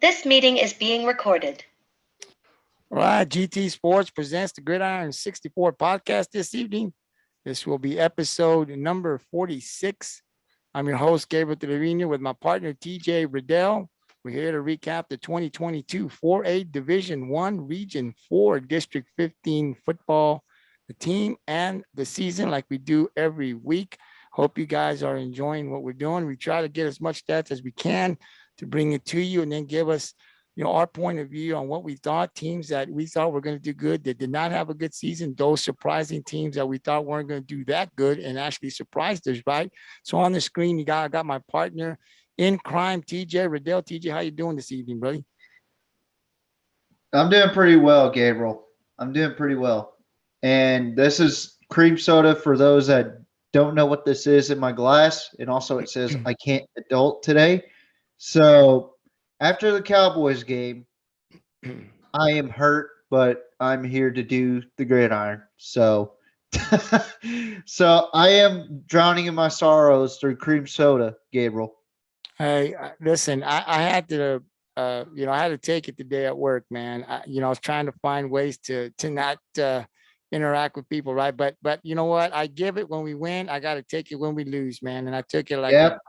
This meeting is being recorded. All right, GT Sports presents the Gridiron 64 podcast this evening. This will be episode number 46. I'm your host, Gabriel Trevino, with my partner, TJ Riddell. We're here to recap the 2022 4A Division 1 Region 4 District 15 football, the team and the season like we do every week. Hope you guys are enjoying what we're doing. We try to get as much stats as we can to bring it to you and then give us our point of view on what we thought, teams that we thought were going to do good that did not have a good season, those surprising teams that we thought weren't going to do that good and actually surprised us, right? So on the screen, I got my partner in crime, TJ Riddell. TJ, how you doing this evening, buddy? I'm doing pretty well, Gabriel. I'm doing pretty well. And this is cream soda for those that don't know what this is in my glass. And also it says I can't adult today. So after the Cowboys game, I am hurt, but I'm here to do the gridiron. So so I am drowning in my sorrows through cream soda, Gabriel. Hey, listen, I had to, I had to take it today at work, man. I was trying to find ways to not interact with people, right? But you know what? I give it when we win. I got to take it when we lose, man. And I took it Yep,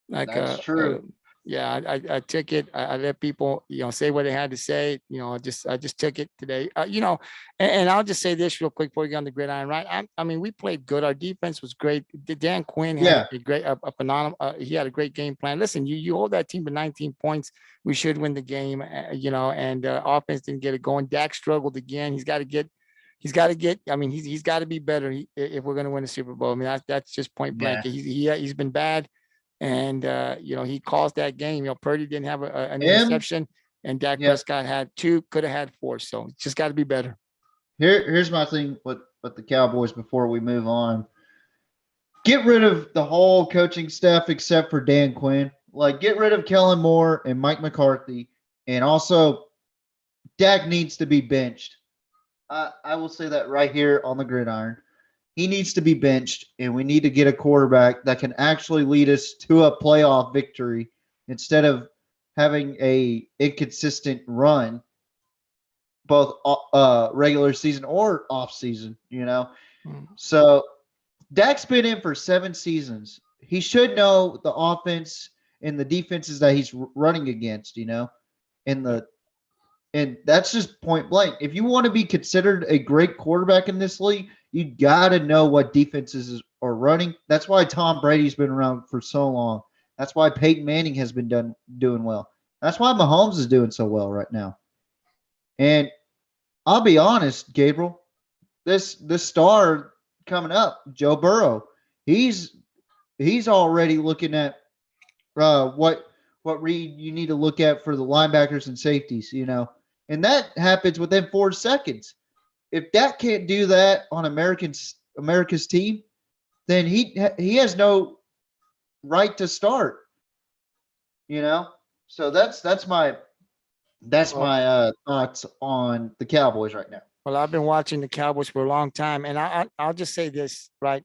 like that's true. yeah, I took it. I let people, say what they had to say. I just took it today. And I'll just say this real quick before we get on the gridiron, right? I mean, we played good. Our defense was great. Dan Quinn had Yeah. a great, a phenomenal. He had a great game plan. Listen, you hold that team to 19 points. We should win the game. And offense didn't get it going. Dak struggled again. He's got to get. I mean, he's got to be better if we're going to win the Super Bowl. I mean, that's just point blank. Yeah. He's been bad. And, he caused that game. Purdy didn't have an Him? interception, and Dak Yep. Prescott had two, could have had four. So it's just got to be better. Here's my thing with the Cowboys before we move on. Get rid of the whole coaching staff except for Dan Quinn. Like, get rid of Kellen Moore and Mike McCarthy. And also, Dak needs to be benched. I will say that right here on the gridiron. He needs to be benched, and we need to get a quarterback that can actually lead us to a playoff victory instead of having a inconsistent run, both regular season or off season. So Dak's been in for 7 seasons. He should know the offense and the defenses that he's running against. And that's just point blank. If you want to be considered a great quarterback in this league, you got to know what defenses are running. That's why Tom Brady's been around for so long. That's why Peyton Manning has been doing well. That's why Mahomes is doing so well right now. And I'll be honest, Gabriel, this star coming up, Joe Burrow, he's already looking at what read you need to look at for the linebackers and safeties, and that happens within 4 seconds. If Dak can't do that on America's team, then he has no right to start. So that's my thoughts on the Cowboys right now. Well, I've been watching the Cowboys for a long time, and I'll just say this, right?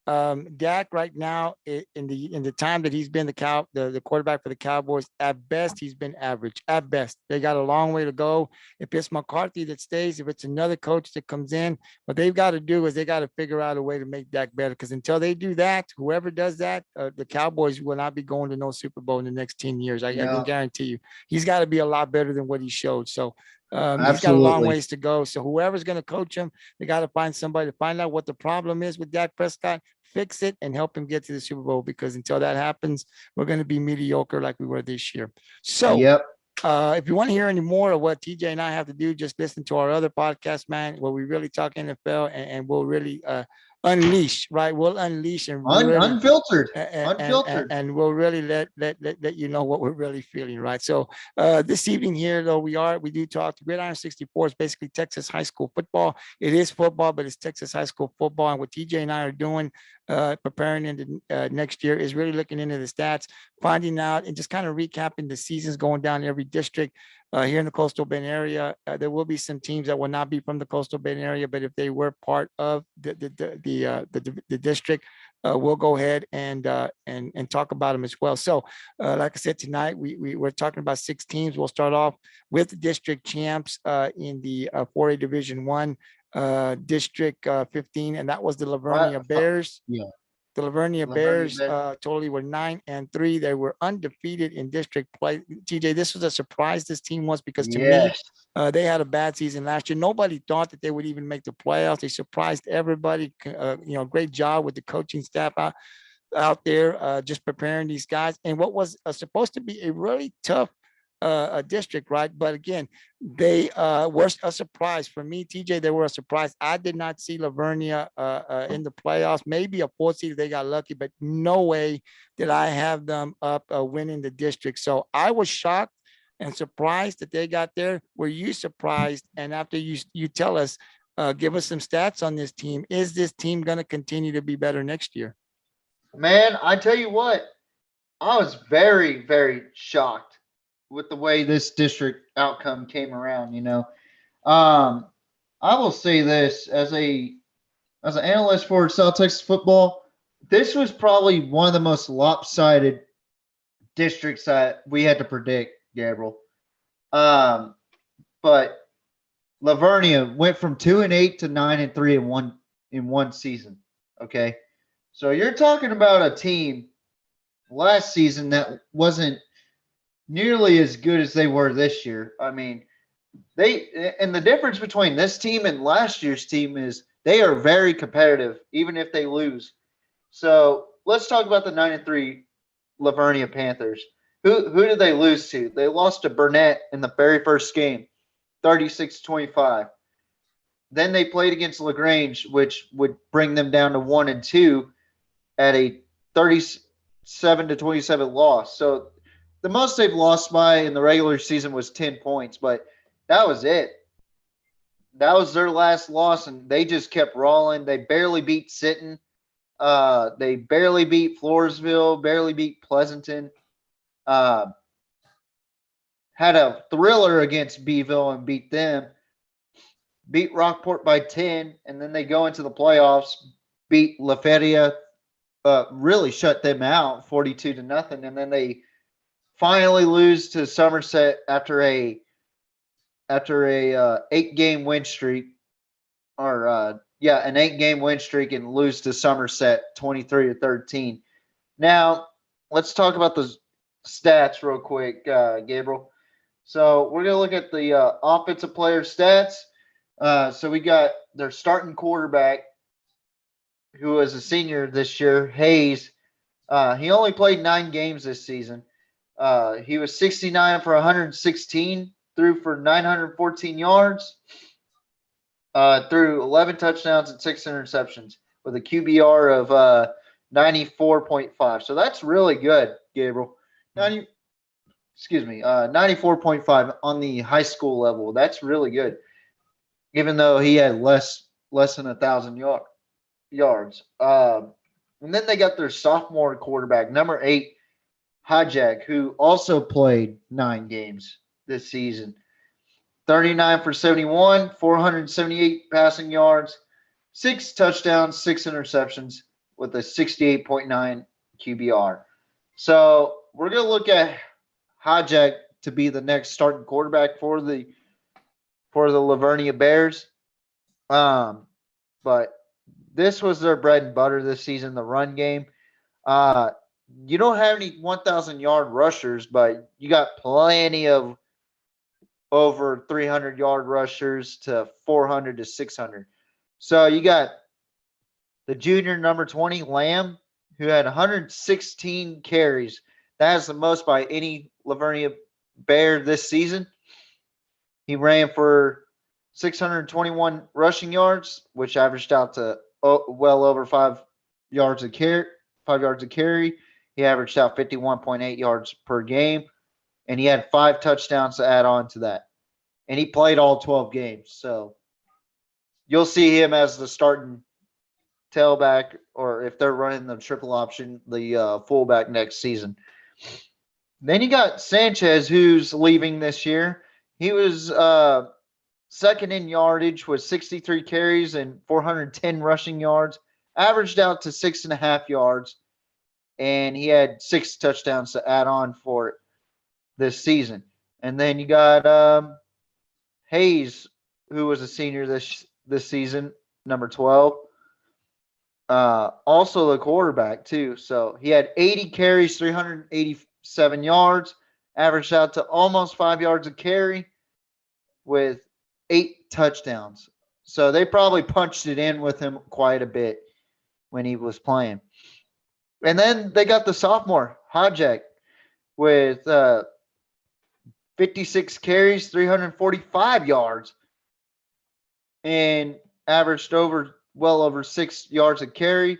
Dak right now in the time that he's been the quarterback for the Cowboys, at best he's been average. At best, they got a long way to go. If it's McCarthy that stays, if it's another coach that comes in, what they've got to do is they got to figure out a way to make Dak better. Because until they do that, whoever does that, the Cowboys will not be going to no Super Bowl in the next 10 years. I can guarantee you. He's got to be a lot better than what he showed. So. He's got a long ways to go. So whoever's going to coach him, they got to find somebody to find out what the problem is with Dak Prescott, fix it, and help him get to the Super Bowl. Because until that happens, we're going to be mediocre like we were this year. So, Yep. If you want to hear any more of what TJ and I have to do, just listen to our other podcast, man, where we really talk NFL and we'll really unleash, right? We'll unleash and really, unfiltered, and we'll really let you know what we're really feeling, right? So this evening here, though, we do talk. The Gridiron 64 is basically Texas high school football. It is football, but it's Texas high school football. And what TJ and I are doing, preparing into next year, is really looking into the stats, finding out, and just kind of recapping the seasons going down in every district. Here in the Coastal Bend area, there will be some teams that will not be from the Coastal Bend area, but if they were part of the district, we'll go ahead and talk about them as well. So, like I said, tonight we're talking about 6 teams. We'll start off with the district champs in the 4A Division One, District 15, and that was the Lavernia Bears. Yeah. The Vernia Lavernia Bears Bears. totally were 9-3. They were undefeated in district play. TJ, this was a surprise. This team was, because to me, they had a bad season last year. Nobody thought that they would even make the playoffs. They surprised everybody. Great job with the coaching staff out there, just preparing these guys. And what was supposed to be a really tough a district, right? But again, they were a surprise for me, TJ. They were a surprise. I did not see Lavernia in the playoffs. Maybe a 4th seed, they got lucky, but no way did I have them up winning the district. So I was shocked and surprised that they got there. Were you surprised? And after you tell us, give us some stats on this team. Is this team going to continue to be better next year? Man, I tell you what, I was very, very shocked with the way this district outcome came around. I will say this as an analyst for South Texas football, this was probably one of the most lopsided districts that we had to predict, Gabriel. But Lavernia went from 2-8 to 9-3 in one season. Okay, so you're talking about a team last season that wasn't nearly as good as they were this year. I mean, and the difference between this team and last year's team is they are very competitive, even if they lose. So let's talk about the 9-3 Lavernia Panthers. Who did they lose to? They lost to Burnett in the very first game, 36-25. Then they played against LaGrange, which would bring them down to 1-2 at a 37-27 loss. So the most they've lost by in the regular season was 10 points, but that was it. That was their last loss, and they just kept rolling. They barely beat Sinton. They barely beat Floresville, barely beat Pleasanton. Had a thriller against Beeville and beat them. Beat Rockport by 10, and then they go into the playoffs, beat La Feria, really shut them out 42-0, and then they finally lose to Somerset after a 8-game win streak, an 8-game win streak, and lose to Somerset 23-13. Now let's talk about the stats real quick, Gabriel. So we're gonna look at the offensive player stats. So we got their starting quarterback, who was a senior this year, Hayes. He only played 9 games this season. He was 69 for 116, threw for 914 yards, threw 11 touchdowns and 6 interceptions with a QBR of 94.5. So that's really good, Gabriel. 94.5 on the high school level. That's really good, even though he had less than 1,000 yards. And then they got their sophomore quarterback, number 8, Hijack, who also played 9 games this season. 39 for 71, 478 passing yards, 6 touchdowns, 6 interceptions with a 68.9 QBR. So we're going to look at Hijack to be the next starting quarterback for the Lavernia Bears. But this was their bread and butter this season, the run game. You don't have any 1,000-yard rushers, but you got plenty of over 300-yard rushers to 400 to 600. So you got the junior number 20, Lamb, who had 116 carries. That is the most by any Lavernia Bear this season. He ran for 621 rushing yards, which averaged out to well over 5 yards a carry. He averaged out 51.8 yards per game, and he had 5 touchdowns to add on to that. And he played all 12 games. So you'll see him as the starting tailback, or if they're running the triple option, the fullback next season. Then you got Sanchez, who's leaving this year. He was second in yardage with 63 carries and 410 rushing yards, averaged out to 6.5 yards, and he had 6 touchdowns to add on for it this season. And then you got Hayes, who was a senior this season, number 12. Also the quarterback too. So he had 80 carries, 387 yards, averaged out to almost 5 yards a carry with 8 touchdowns. So they probably punched it in with him quite a bit when he was playing. And then they got the sophomore, Hajek, with 56 carries, 345 yards, and averaged well over 6 yards a carry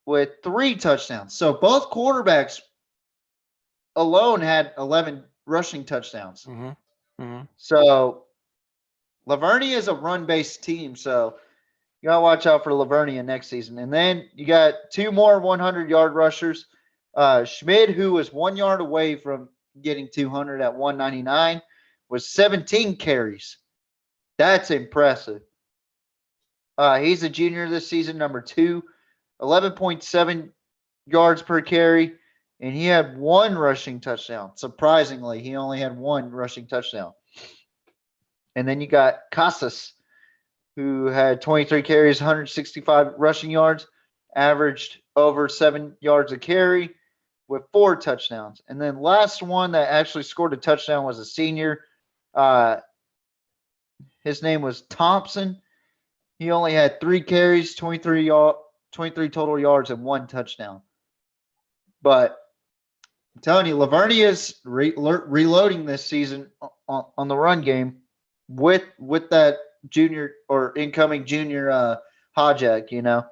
with 3 touchdowns. So both quarterbacks alone had 11 rushing touchdowns. Mm-hmm. Mm-hmm. So Lavernia is a run-based team, so you got to watch out for Lavernia next season. And then you got 2 more 100-yard rushers. Schmid, who was 1 yard away from getting 200 at 199, was 17 carries. That's impressive. He's a junior this season, number 2, 11.7 yards per carry, and he had 1 rushing touchdown. Surprisingly, he only had 1 rushing touchdown. And then you got Casas, who had 23 carries, 165 rushing yards, averaged over 7 yards a carry with 4 touchdowns. And then last one that actually scored a touchdown was a senior. His name was Thompson. He only had 3 carries, 23 total yards, and 1 touchdown. But I'm telling you, Lavernia is reloading this season on the run game with that junior or incoming junior Hajek, you know.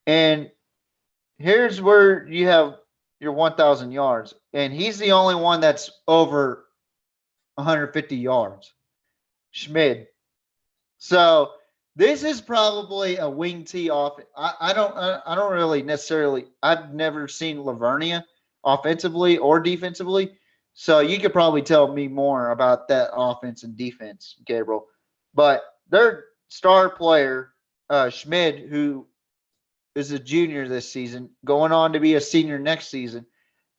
And here's where you have your 1,000 yards. And he's the only one that's over 150 yards. Schmid. So this is probably a wing tee off. I don't really necessarily. I've never seen Lavernia offensively or defensively, so you could probably tell me more about that offense and defense, Gabriel. But their star player, Schmid, who is a junior this season, going on to be a senior next season,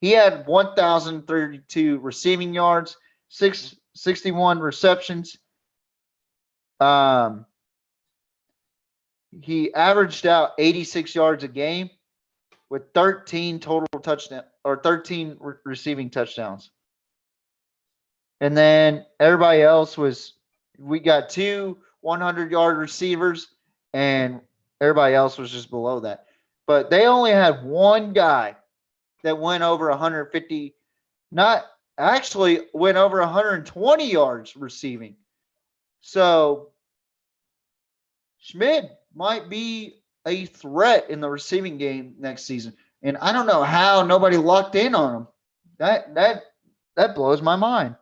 he had 1,032 receiving yards, 61 receptions. He averaged out 86 yards a game with 13 total touchdowns or 13 receiving touchdowns. And then everybody else we got 2 100-yard receivers, and everybody else was just below that. But they only had 1 guy that went over 150, not actually went over 120 yards receiving. So Schmid might be a threat in the receiving game next season. And I don't know how nobody locked in on him. That blows my mind.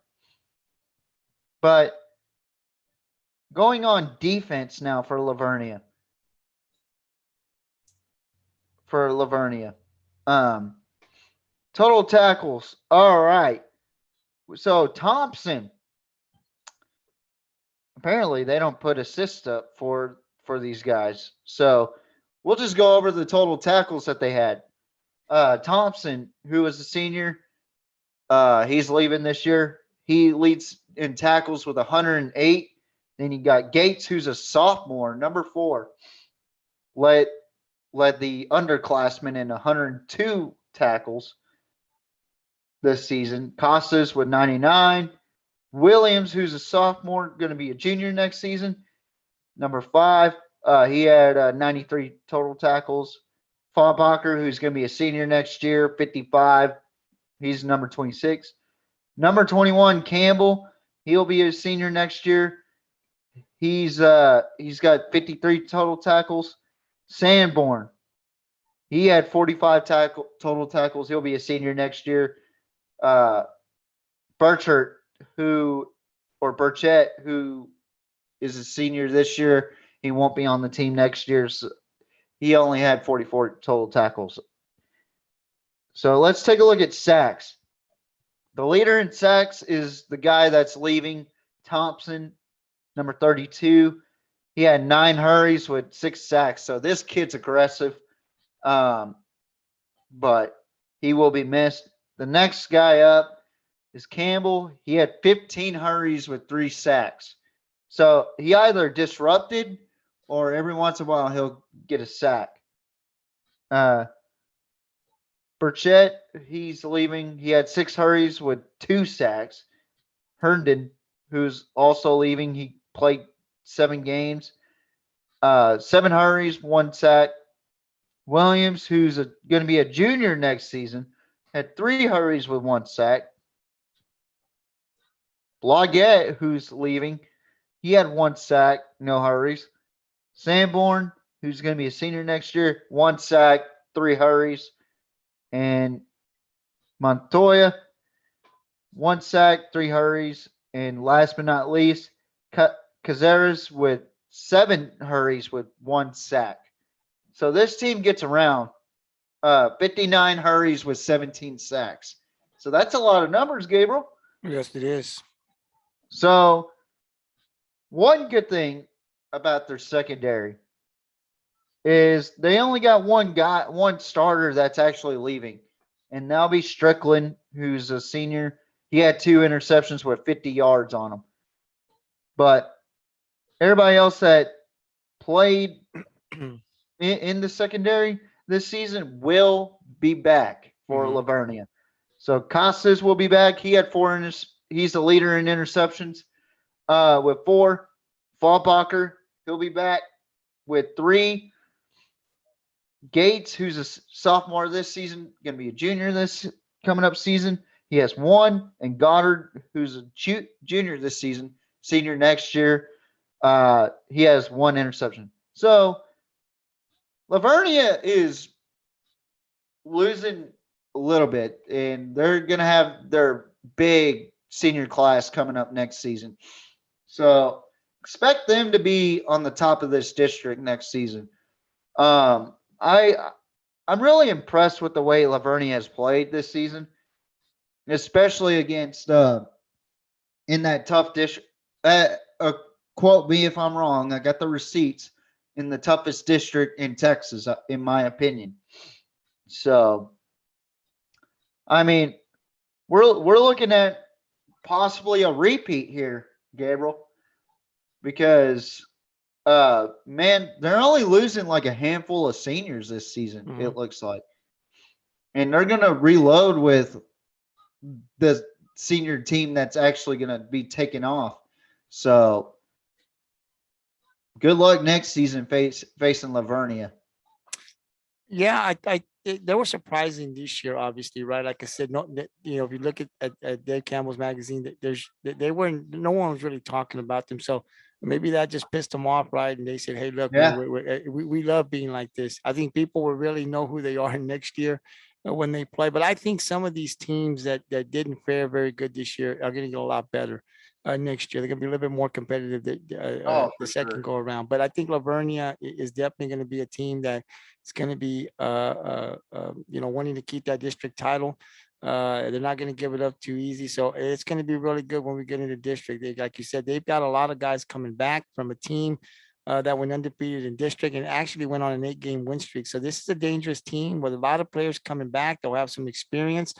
But going on defense now for Lavernia. Total tackles. All right. So Thompson. Apparently they don't put assists up for these guys. So we'll just go over the total tackles that they had. Thompson, who is a senior, he's leaving this year. He leads in tackles with 108. Then you got Gates, who's a sophomore, number 4, led the underclassmen in 102 tackles this season. Costas with 99. Williams, who's a sophomore, going to be a junior next season, number 5. He had 93 total tackles. Faubacher, who's going to be a senior next year, 55. He's number 26. Number 21, Campbell. He'll be a senior next year. He's got 53 total tackles. Sanborn. He had 45 total tackles. He'll be a senior next year. Burchett, who is a senior this year. He won't be on the team next year. So he only had 44 total tackles. So let's take a look at sacks. The leader in sacks is the guy that's leaving, Thompson, number 32. He had 9 hurries with 6 sacks. So this kid's aggressive. But he will be missed. The next guy up is Campbell. He had 15 hurries with 3 sacks. So he either disrupted or every once in a while he'll get a sack. Burchett, he's leaving. He had 6 hurries with 2 sacks. Herndon, who's also leaving, he played 7 games. 7 hurries, 1 sack. Williams, who's going to be a junior next season, had 3 hurries with 1 sack. Blodgett, who's leaving, he had 1 sack, no hurries. Sanborn, who's going to be a senior next year, 1 sack, 3 hurries. And Montoya, 1 sack, 3 hurries. And last but not least, Cazares with 7 hurries with 1 sack. So this team gets around 59 hurries with 17 sacks. So that's a lot of numbers, Gabriel. Yes, it is. So one good thing about their secondary is they only got one starter that's actually leaving. And that'll be Strickland, who's a senior. He had 2 interceptions with 50 yards on them. But everybody else that played in the secondary this season will be back for Lavernia. So Costas will be back. He had 4. He's the leader in interceptions with 4. Fallbacher, he'll be back with 3. Gates, who's a sophomore this season, going to be a junior this coming up season. He has 1. And Goddard, who's a junior this season, senior next year, he has 1 interception. So Lavernia is losing a little bit, and they're going to have their big senior class coming up next season. So expect them to be on the top of this district next season. I'm really impressed with the way Lavernia has played this season, especially against in that tough district. Quote me if I'm wrong. I got the receipts. In the toughest district in Texas, in my opinion. So, I mean, we're looking at possibly a repeat here, Gabriel, because man, they're only losing like a handful of seniors this season. It looks like, and they're gonna reload with the senior team that's actually gonna be taken off. So. Good luck next season facing Lavernia. Yeah, they were surprising this year, obviously, right? Like I said, if you look at Dave Campbell's magazine, no one was really talking about them. So maybe that just pissed them off, right? And they said, hey, look, we love being like this. I think people will really know who they are next year when they play. But I think some of these teams that didn't fare very good this year are going to get a lot better. Next year, they're going to be a little bit more competitive the second go around. But I think Lavernia is definitely going to be a team that is going to be, wanting to keep that district title. They're not going to give it up too easy. So it's going to be really good when we get into district. Like you said, they've got a lot of guys coming back from a team that went undefeated in district and actually went on an 8-game win streak. So this is a dangerous team with a lot of players coming back. They'll have some experience.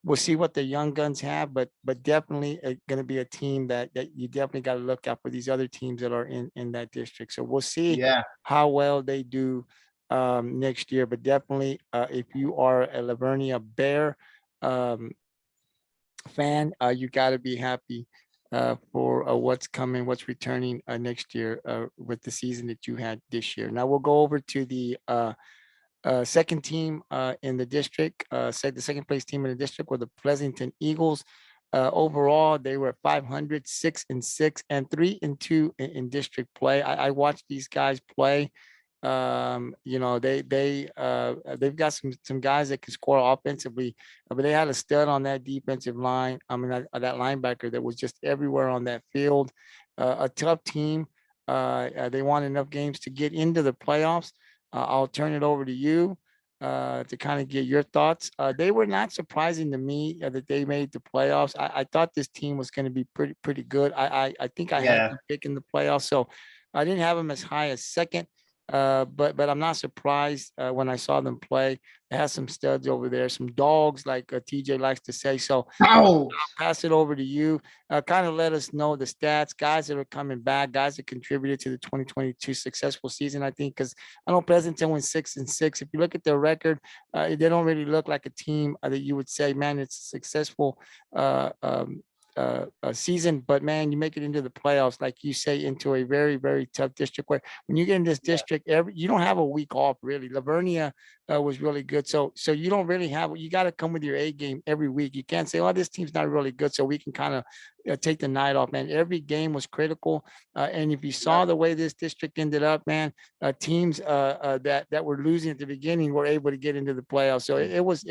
We'll see what the young guns have, but definitely going to be a team that you definitely got to look out for these other teams that are in that district. So we'll see how well they do next year. But definitely, if you are a Lavernia Bear fan, you got to be happy for what's coming, what's returning next year with the season that you had this year. Now we'll go over to the second team in the district, the second place team in the district were the Pleasanton Eagles. Overall, they were 500, 6-6, and 3-2 in district play. I watched these guys play. They've got some guys that can score offensively, but they had a stud on that defensive line. I mean, that linebacker that was just everywhere on that field. A tough team. They won enough games to get into the playoffs. I'll turn it over to you to kind of get your thoughts. They were not surprising to me that they made the playoffs. I thought this team was going to be pretty good. I think I had them pick in the playoffs. So I didn't have them as high as second, but I'm not surprised when I saw them play. They had some studs over there, some dogs, like TJ likes to say. So Oh, pass it over to you. Kind of let us know the stats, guys that are coming back, guys that contributed to the 2022 successful season. I think because I know Pleasanton went 6-6. If you look at their record, they don't really look like a team that you would say, man, it's a successful season. But man, you make it into the playoffs, like you say, into a very, very tough district. Where when you get in this district, you don't have a week off really. Lavernia was really good, so you don't really have. You got to come with your A game every week. You can't say, "Oh, this team's not really good," so we can kind of take the night off. Man, every game was critical, and if you saw the way this district ended up, man, teams that were losing at the beginning were able to get into the playoffs. So it was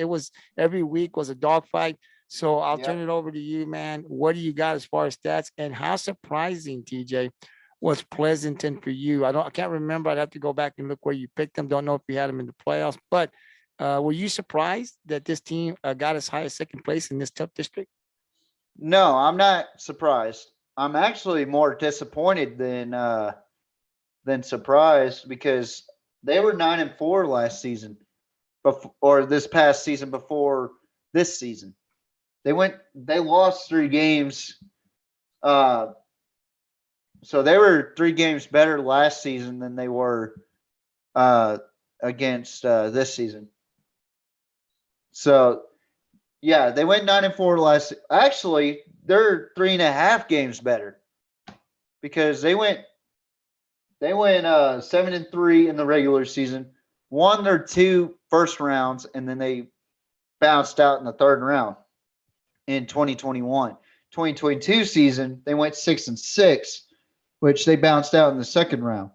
every week was a dogfight. So I'll turn it over to you, man. What do you got as far as stats, and how surprising, TJ, was Pleasanton for you? I can't remember. I'd have to go back and look where you picked them. Don't know if you had them in the playoffs, but were you surprised that this team got as high as second place in this tough district? No, I'm not surprised. I'm actually more disappointed than surprised because they were 9-4 last season, or this past season before this season. They lost 3 games. So they were 3 games better last season than they were against this season. So yeah, they went 9-4 last. Actually, they're 3.5 games better because they went 7-3 in the regular season, won their 2 first rounds, and then they bounced out in the third round in 2021. 2022 season, they went 6-6, which they bounced out in the second round.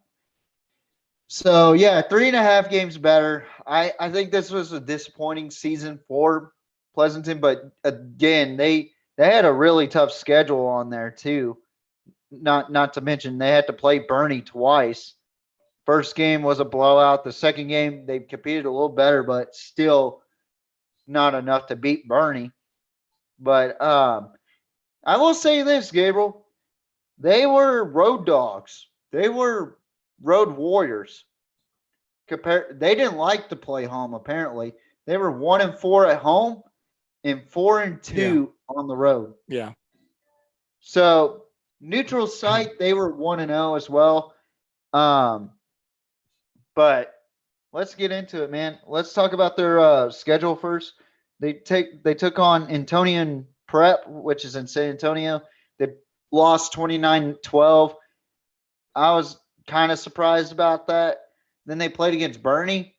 So yeah, 3.5 games better. I think this was a disappointing season for Pleasanton, but again, they had a really tough schedule on there too. Not to mention they had to play Bernie twice. First game was a blowout. The second game they competed a little better, but still not enough to beat Bernie. But I will say this, Gabriel, they were road dogs. They were road warriors. They didn't like to play home. Apparently, they were 1-4 at home and 4-2 on the road. Yeah. So neutral site, they were 1-0 as well. But let's get into it, man. Let's talk about their schedule first. They took on Antonian Prep, which is in San Antonio. They lost 29-12. I was kind of surprised about that. Then they played against Bernie,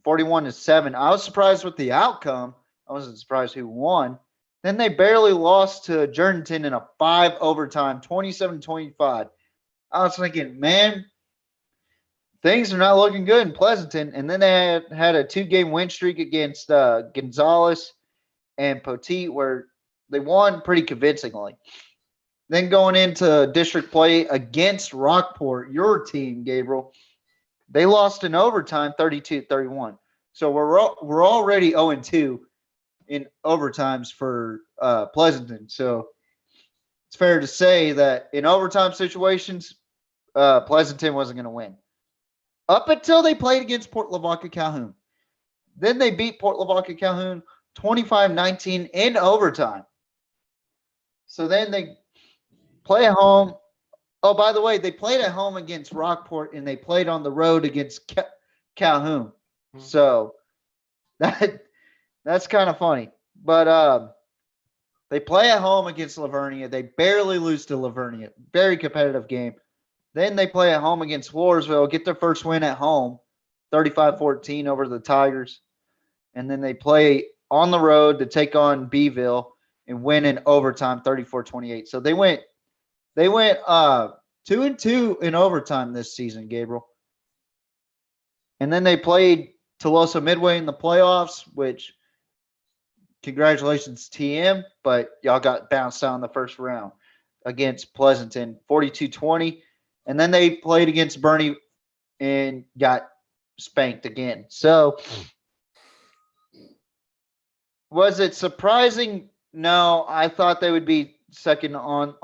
41-7. I was surprised with the outcome. I wasn't surprised who won. Then they barely lost to Jordanton in a 5 overtime, 27-25. I was thinking, man, things are not looking good in Pleasanton. And then they had a 2-game win streak against Gonzales and Poteet, where they won pretty convincingly. Then going into district play against Rockport, your team, Gabriel, they lost in overtime 32-31. So we're already 0-2 in overtimes for Pleasanton. So it's fair to say that in overtime situations, Pleasanton wasn't going to win. Up until they played against Port Lavaca Calhoun. Then they beat Port Lavaca Calhoun 25-19 in overtime. So then they play at home. Oh, by the way, they played at home against Rockport and they played on the road against Calhoun. So that's kind of funny. But they play at home against Lavernia. They barely lose to Lavernia. Very competitive game. Then they play at home against Floresville, get their first win at home, 35-14 over the Tigers. And then they play on the road to take on Beeville and win in overtime, 34-28. So they went 2-2 in overtime this season, Gabriel. And then they played Tolosa Midway in the playoffs, which congratulations TM, but y'all got bounced out in the first round against Pleasanton, 42-20. And then they played against Bernie and got spanked again. So was it surprising? No, I thought they would be second in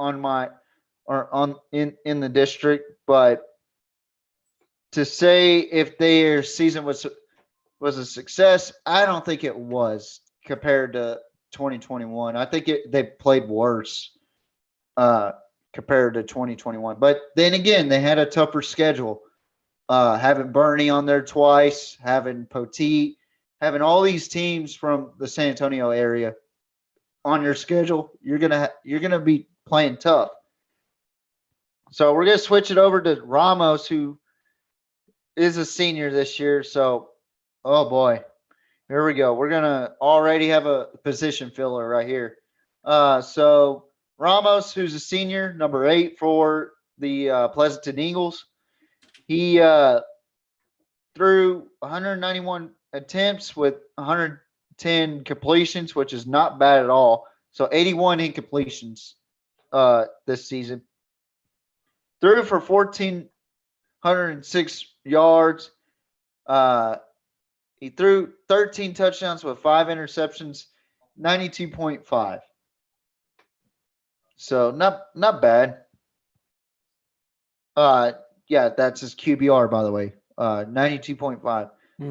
the district, but to say if their season was a success, I don't think it was compared to 2021. I think they played worse compared to 2021. But then again, they had a tougher schedule. Having Bernie on there twice, having Poteet, having all these teams from the San Antonio area on your schedule, you're gonna be playing tough. So we're gonna switch it over to Ramos, who is a senior this year. So, oh boy, here we go. We're gonna already have a position filler right here. So Ramos, who's a senior, number 8 for the Pleasanton Eagles. He threw 191 attempts with 110 completions, which is not bad at all. So 81 incompletions this season. Threw for 1,406 yards. He threw 13 touchdowns with 5 interceptions, 92.5. So not bad. Yeah, that's his QBR, by the way. 92.5.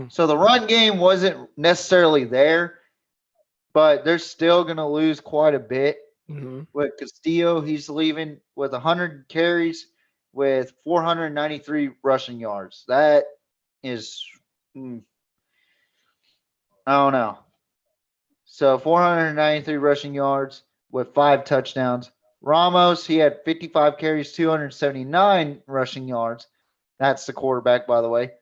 So the run game wasn't necessarily there, but they're still going to lose quite a bit. With Castillo, he's leaving with 100 carries with 493 rushing yards. That is, I don't know. So 493 rushing yards with 5 touchdowns. Ramos, he had 55 carries, 279 rushing yards. That's the quarterback, by the way,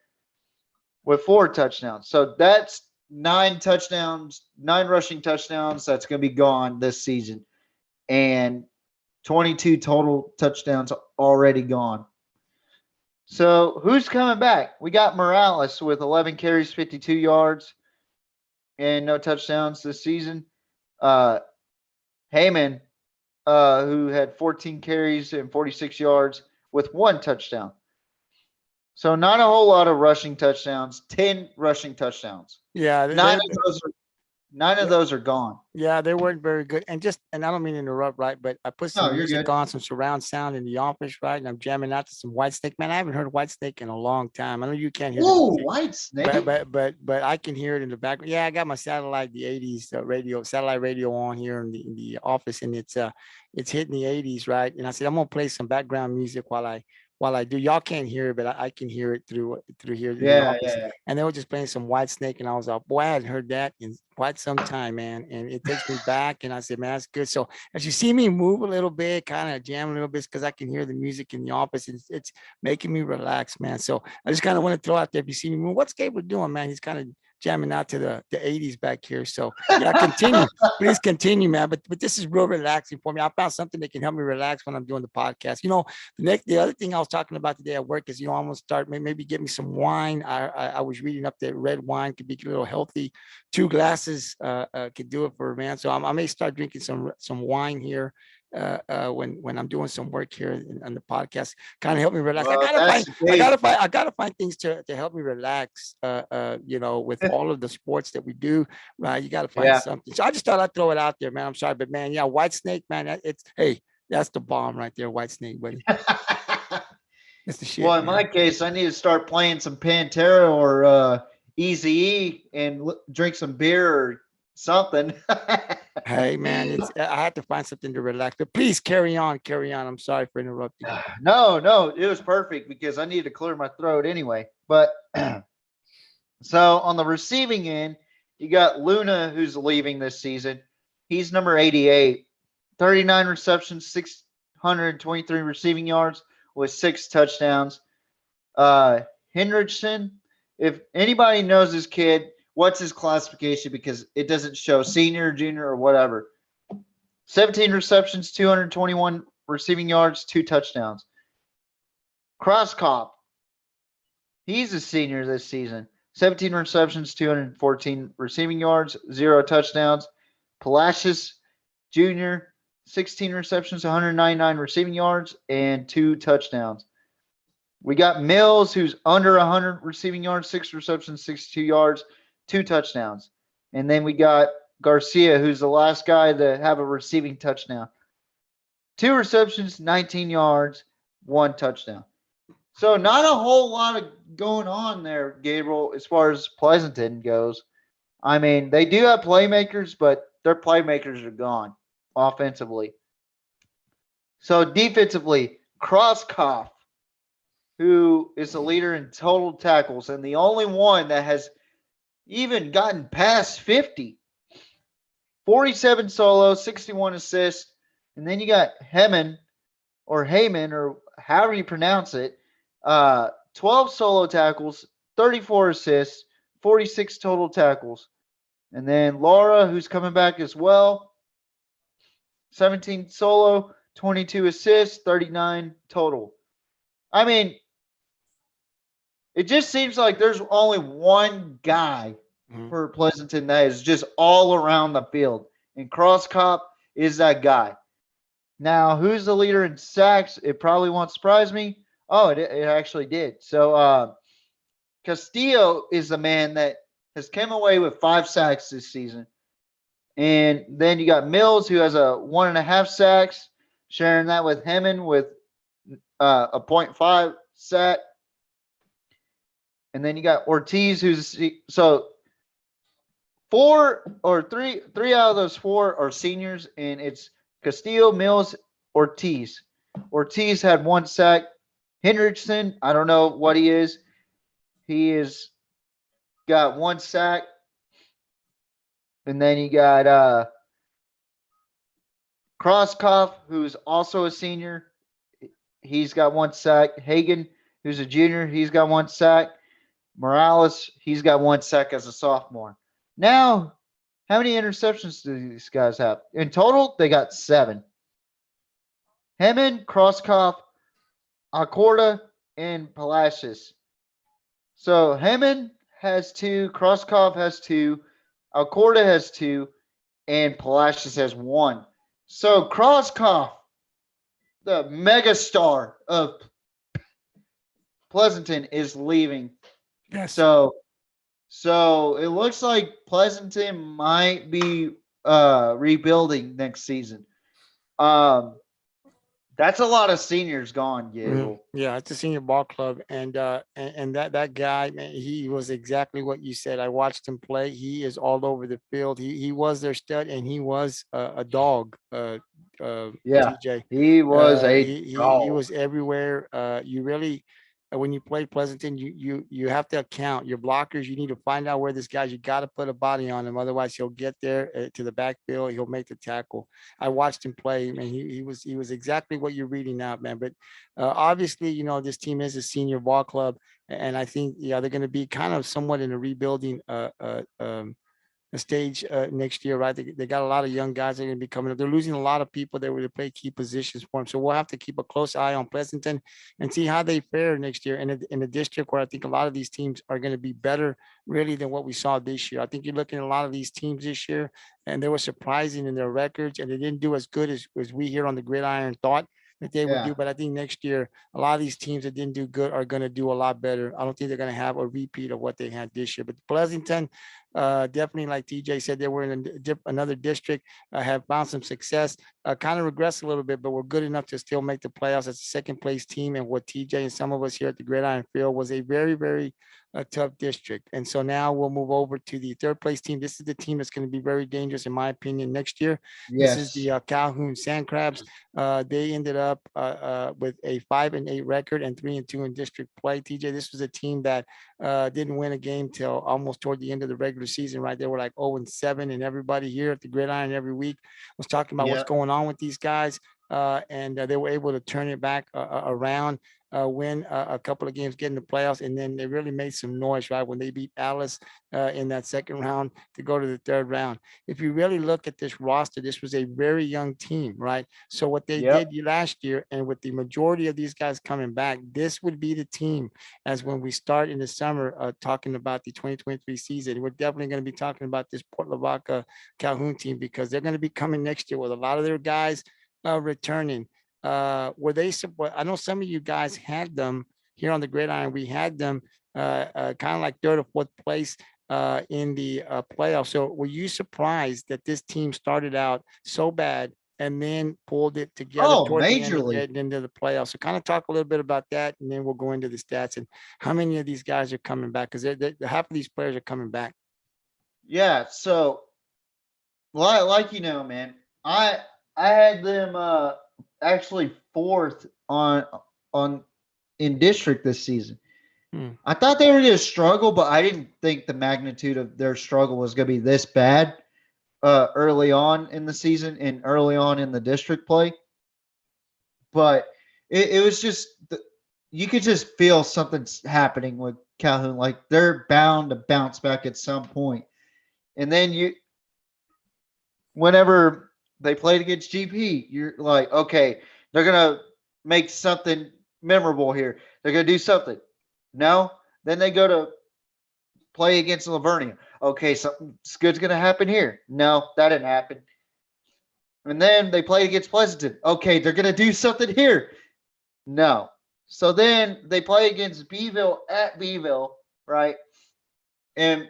with 4 touchdowns. So that's 9 touchdowns, 9 rushing touchdowns. That's going to be gone this season. And 22 total touchdowns already gone. So who's coming back? We got Morales with 11 carries, 52 yards, and no touchdowns this season. Heyman, who had 14 carries and 46 yards with 1 touchdown. So not a whole lot of rushing touchdowns, 10 rushing touchdowns. Yeah. 9 of those are gone. Yeah, they weren't very good. And I don't mean to interrupt, right? But I put some music on, some surround sound in the office, right? And I'm jamming out to some Whitesnake. Man, I haven't heard Whitesnake in a long time. I know you can't hear it. Whitesnake. But I can hear it in the background. Yeah, I got my satellite, the 80s satellite radio on here in the office, and it's hitting the 80s, right? And I said, I'm gonna play some background music while I do. Y'all can't hear it, but I can hear it through here. Yeah. And they were just playing some Whitesnake, and I was like, boy, I hadn't heard that in quite some time, man. And it takes me back, and I said, man, that's good. So as you see me move a little bit, kind of jam a little bit, because I can hear the music in the office. It's making me relax, man. So I just kind of want to throw out there, if you see me move, what's Gabriel doing, man? He's kind of jamming out to the 80s back here. So yeah, please continue, man. But this is real relaxing for me. I found something that can help me relax when I'm doing the podcast. You know, the other thing I was talking about today at work is, I'm gonna start maybe get me some wine. I was reading up that red wine could be a little healthy. 2 glasses could do it for a man. So I may start drinking some wine here when I'm doing some work here on the podcast, kind of help me relax. I gotta find things to help me relax. With all of the sports that we do, right? You gotta find something. So I just thought I'd throw it out there, man. I'm sorry, but man, yeah, Whitesnake, man, that's the bomb right there, Whitesnake, buddy. That's the shit. Well, in my case, I need to start playing some Pantera or Eazy-E and drink some beer or something. Hey, man, I had to find something to relax. But please carry on. I'm sorry for interrupting. No, it was perfect because I need to clear my throat anyway. But so on the receiving end, you got Luna, who's leaving this season. He's number 88, 39 receptions, 623 receiving yards with 6 touchdowns. Hendrickson, if anybody knows this kid, what's his classification? Because it doesn't show senior, junior, or whatever. 17 receptions, 221 receiving yards, 2 touchdowns. Crosskop, he's a senior this season. 17 receptions, 214 receiving yards, 0 touchdowns. Palacios Jr., 16 receptions, 199 receiving yards, and 2 touchdowns. We got Mills, who's under 100 receiving yards, 6 receptions, 62 yards, 2 touchdowns. And then we got Garcia, who's the last guy to have a receiving touchdown. 2 receptions, 19 yards, 1 touchdown. So not a whole lot of going on there, Gabriel, as far as Pleasanton goes. I mean, they do have playmakers, but their playmakers are gone offensively. So defensively, Crosskoff, who is the leader in total tackles and the only one that has even gotten past 50. 47 solo, 61 assists. And then you got Heyman or however you pronounce it, 12 solo tackles, 34 assists, 46 total tackles. And then Laura, who's coming back as well, 17 solo, 22 assists, 39 total. I mean, it just seems like there's only one guy for Pleasanton that is just all around the field. And Crosskop is that guy. Now, who's the leader in sacks? It probably won't surprise me. Oh, it actually did. So Castillo is the man that has come away with 5 sacks this season. And then you got Mills, who has a 1.5 sacks, sharing that with Hemmon with a 0.5 sack. And then you got Ortiz, who's so three out of those 4 are seniors, and it's Castillo, Mills, Ortiz. Ortiz had 1 sack. Hendrickson, I don't know what he is. He is got 1 sack. And then you got Crosskoff, who's also a senior. He's got 1 sack. Hagen, who's a junior, he's got 1 sack. Morales, he's got 1 sack as a sophomore. Now, how many interceptions do these guys have? In total, they got 7. Hemmon, Crosskoff, Acorda, and Palacios. So Hemmon has 2, Crosskoff has 2, Acorda has 2, and Palacios has 1. So Crosskoff, the megastar of Pleasanton, is leaving. Yes. So it looks like Pleasanton might be rebuilding next season. That's a lot of seniors gone, Gabriel. Yeah, it's a senior ball club, and that guy, man, he was exactly what you said. I watched him play. He is all over the field. He was their stud, and he was a dog. Yeah, TJ, he was a he dog. was everywhere. You really, when you play Pleasanton, you have to account your blockers. You need to find out where this guy's. You got to put a body on him, otherwise he'll get there to the backfield. He'll make the tackle. I watched him play, man. He was exactly what you're reading out, man. But obviously, you know, this team is a senior ball club, and I think they're going to be kind of somewhat in a rebuilding a stage next year, right? They got a lot of young guys that are going to be coming up. They're losing a lot of people that would play key positions for them. So we'll have to keep a close eye on Pleasanton and see how they fare next year in a district where I think a lot of these teams are going to be better really than what we saw this year. I think you're looking at a lot of these teams this year, and they were surprising in their records, and they didn't do as good as we here on the Gridiron thought that they would do. But I think next year, a lot of these teams that didn't do good are going to do a lot better. I don't think they're going to have a repeat of what they had this year. But Pleasanton, definitely, like TJ said, they were in another district, have found some success, kind of regressed a little bit, but were good enough to still make the playoffs as a second place team. And what TJ and some of us here at the Gridiron Field was a very, very tough district. And so now we'll move over to the third place team. This is the team that's going to be very dangerous, in my opinion, next year. Yes. This is the Calhoun Sandcrabs. They ended up with a 5-8 record and 3-2 in district play. TJ, this was a team that didn't win a game till almost toward the end of the regular season, right? They were like 0-7, and everybody here at the Gridiron every week was talking about what's going on with these guys. And they were able to turn it back around, win a couple of games, get in the playoffs, and then they really made some noise, right, when they beat Alice in that second round to go to the third round. If you really look at this roster, this was a very young team, right? So what they did last year, and with the majority of these guys coming back, this would be the team as when we start in the summer talking about the 2023 season. We're definitely going to be talking about this Port Lavaca Calhoun team because they're going to be coming next year with a lot of their guys returning. Were they? I know some of you guys had them here on the Gridiron. We had them kind of like third or fourth place in the playoffs. So were you surprised that this team started out so bad and then pulled it together Oh, toward the end of majorly. getting into the playoffs. So kind of talk a little bit about that, and then we'll go into the stats and how many of these guys are coming back, because half of these players are coming back. Yeah. So, like man, I had them actually fourth on in district this season. I thought they were going to struggle, but I didn't think the magnitude of their struggle was going to be this bad early on in the season and early on in the district play. But it was just you could just feel something's happening with Calhoun. Like they're bound to bounce back at some point. And then whenever they played against GP, you're like, okay, they're gonna make something memorable here. They're gonna do something. No, then they go to play against Lavernia. Okay, something's good's gonna happen here. No, that didn't happen. And then they played against Pleasanton. Okay, they're gonna do something here. No. So then they play against Beeville at Beeville, right? And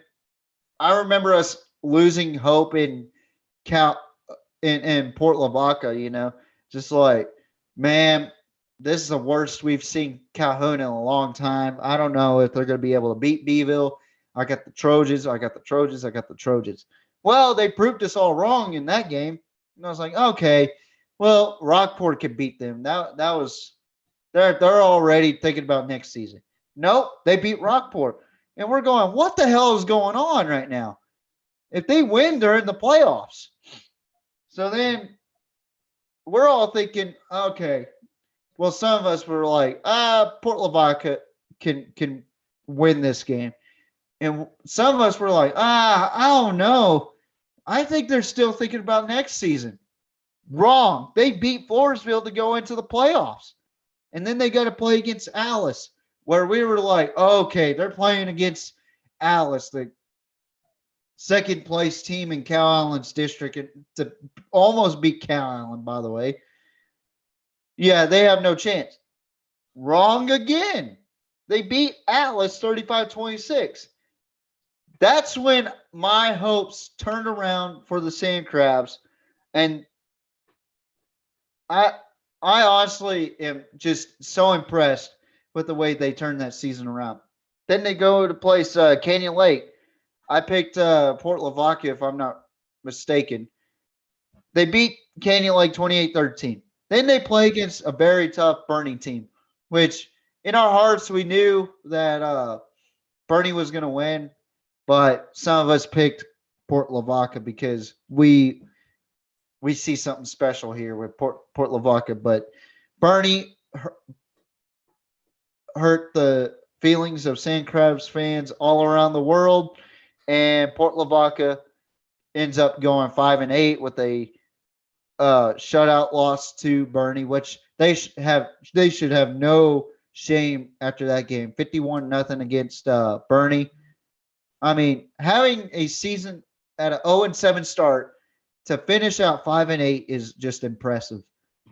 I remember us losing hope in Port Lavaca, just like, man, this is the worst we've seen Calhoun in a long time. I don't know if they're going to be able to beat Beeville. I got the Trojans. Well, they proved us all wrong in that game. And I was like, okay, well, Rockport could beat them. That was they're already thinking about next season. Nope, they beat Rockport. And we're going, what the hell is going on right now? If they win, they're in the playoffs. So then we're all thinking, okay, well, some of us were like, Port Lavaca can win this game. And some of us were like, I don't know. I think they're still thinking about next season. Wrong. They beat Floresville to go into the playoffs. And then they got to play against Alice, where we were like, okay, they're playing against Alice, the second place team in Cow Island's district, and to almost beat Cow Island, by the way. Yeah, they have no chance. Wrong again. They beat Alice 35-26. That's when my hopes turned around for the Sandcrabs. And I honestly am just so impressed with the way they turned that season around. Then they go to place Canyon Lake. I picked Port Lavaca, if I'm not mistaken. They beat Canyon Lake 28-13. Then they play against a very tough Bernie team, which in our hearts we knew that Bernie was going to win, but some of us picked Port Lavaca because we see something special here with Port Lavaca. But Bernie hurt the feelings of Sandcrabs fans all around the world, and Port Lavaca ends up going 5-8 with a shutout loss to Bernie, which they should have no shame after that game. 51-0 against Bernie. I mean, having a season at an 0-7 start to finish out 5-8 is just impressive. I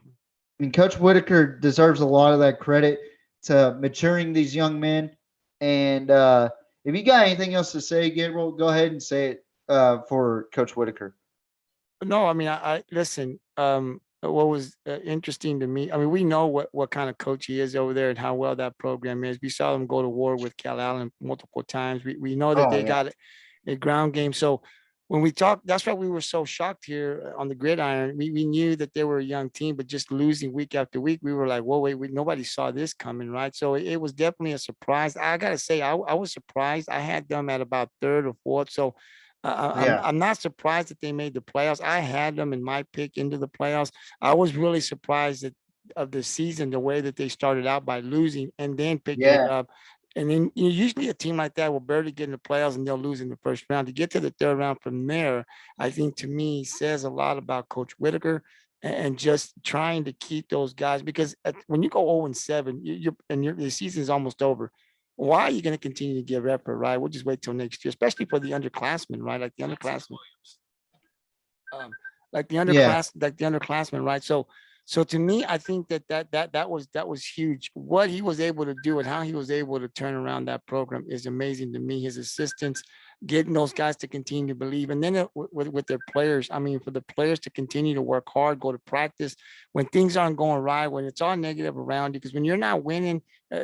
mean, Coach Whitaker deserves a lot of that credit to maturing these young men. And if you got anything else to say, Gabriel, go ahead and say it for Coach Whitaker. No, I mean, I listen. What was interesting to me, I mean, we know what kind of coach he is over there and how well that program is. We saw them go to war with Cal Allen multiple times. We know that they got a ground game. So when we talk, that's why we were so shocked here on the Gridiron. We knew that they were a young team, but just losing week after week, we were like, whoa, wait, nobody saw this coming, right? So it was definitely a surprise. I gotta say, I was surprised. I had them at about third or fourth. So I'm not surprised that they made the playoffs. I had them in my pick into the playoffs. I was really surprised of the season, the way that they started out by losing and then picking it up. And then usually a team like that will barely get in the playoffs and they'll lose in the first round. To get to the third round from there, I think to me says a lot about Coach Whitaker and just trying to keep those guys, because when you go 0-7, the season is almost over. Why are you going to continue to give effort, right? We'll just wait till next year, especially for the underclassmen, right? Like the underclassmen, right? So to me, I think that was huge. What he was able to do and how he was able to turn around that program is amazing to me. His assistants, getting those guys to continue to believe. And then with their players, I mean, for the players to continue to work hard, go to practice when things aren't going right, when it's all negative around you, because when you're not winning,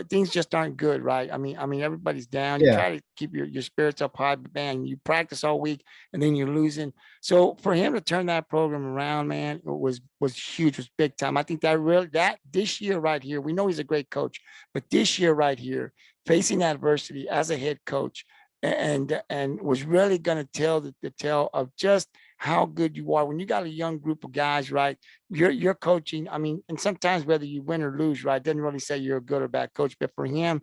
things just aren't good, right? I mean, everybody's down. You Yeah. try to keep your spirits up high, but man, you practice all week and then you're losing. So for him to turn that program around, man, it was huge, was big time. I think that this year right here, we know he's a great coach, but this year right here, facing adversity as a head coach, and was really going to tell the tale of just how good you are when you got a young group of guys, right? You're coaching. I mean, and sometimes whether you win or lose, right, doesn't really say you're a good or bad coach. But for him,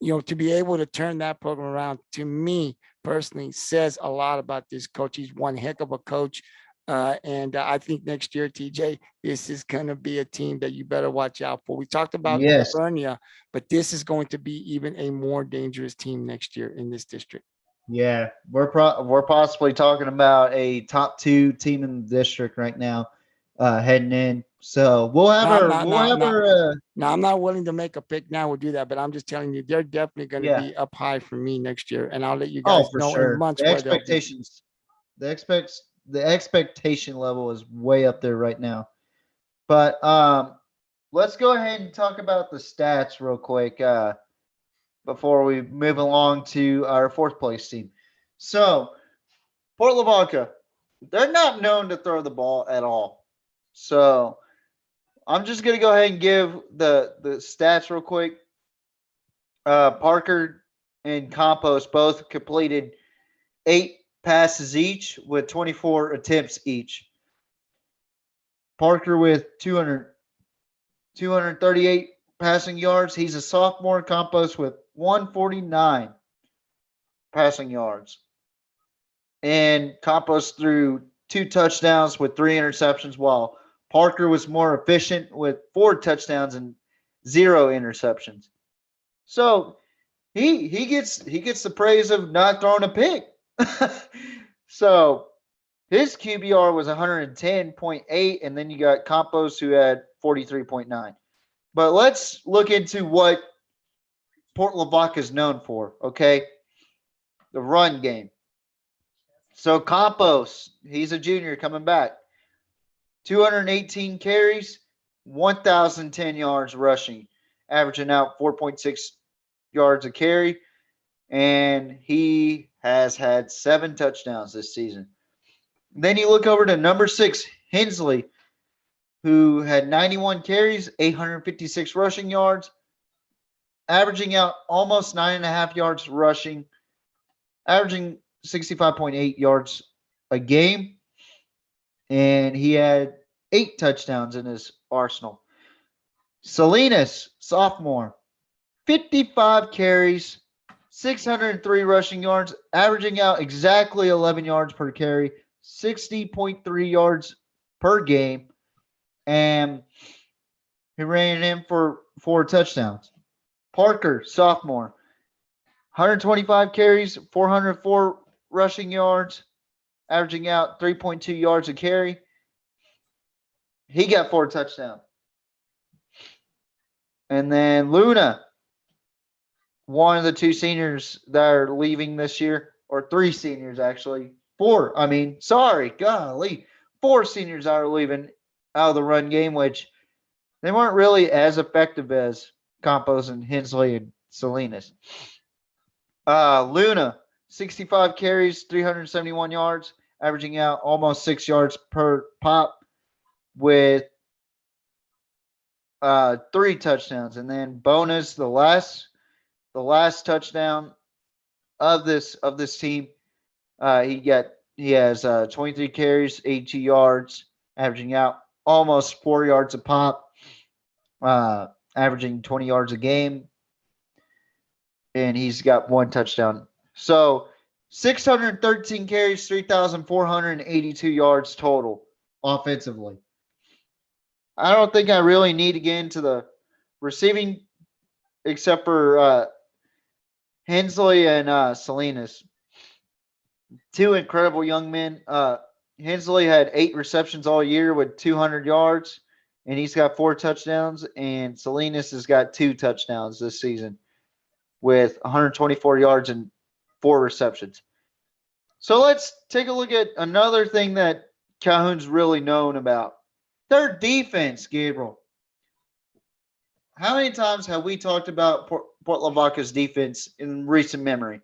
to be able to turn that program around, to me personally, says a lot about this coach. He's one heck of a coach. And I think next year, TJ, this is going to be a team that you better watch out for. We talked about Yes. Vernia, but this is going to be even a more dangerous team next year in this district. Yeah, we're possibly talking about a top 2 team in the district right now, heading in. So we'll have Now, I'm not willing to make a pick now. We'll do that, but I'm just telling you, they're definitely going to Yeah. be up high for me next year, and I'll let you guys for know sure. in months The where they'll be. expectations, the expectation level is way up there right now. But let's go ahead and talk about the stats real quick before we move along to our 4th place team. So Port Lavaca, they're not known to throw the ball at all. So I'm just going to go ahead and give the stats real quick. Parker and Compost both completed 8 passes each with 24 attempts each. Parker with 238 passing yards. He's a sophomore. Compost with 149 passing yards. And Compost threw 2 touchdowns with 3 interceptions, while Parker was more efficient with 4 touchdowns and 0 interceptions. So he gets the praise of not throwing a pick. So his QBR was 110.8, and then you got Compost who had 43.9. But let's look into what Port Lavaca is known for, okay? The run game. So Compost, he's a junior coming back. 218 carries, 1,010 yards rushing, averaging out 4.6 yards a carry. And he has had 7 touchdowns this season. Then you look over to number 6, Hensley, who had 91 carries, 856 rushing yards, averaging out almost 9.5 yards rushing, averaging 65.8 yards a game. And he had 8 touchdowns in his arsenal. Salinas, sophomore, 55 carries, 603 rushing yards, averaging out exactly 11 yards per carry, 60.3 yards per game, and he ran in for 4 touchdowns. Parker, sophomore, 125 carries, 404 rushing yards, averaging out 3.2 yards a carry. He got 4 touchdowns. And then Luna, one of the 2 seniors that are leaving this year, or 3 seniors actually. 4 seniors that are leaving out of the run game, which they weren't really as effective as Campos and Hensley and Salinas. Luna, 65 carries, 371 yards, averaging out almost 6 yards per pop with 3 touchdowns. And then bonus, the last touchdown of this team, he has 23 carries, 82 yards, averaging out almost 4 yards a pop, averaging 20 yards a game, and he's got 1 touchdown. So 613 carries, 3,482 yards total offensively. I don't think I really need to get into the receiving except for Hensley and Salinas. 2 incredible young men. Hensley had 8 receptions all year with 200 yards, and he's got 4 touchdowns. And Salinas has got 2 touchdowns this season with 124 yards and 4 receptions. So let's take a look at another thing that Calhoun's really known about. Their defense, Gabriel. How many times have we talked about Port Lavaca's defense in recent memory?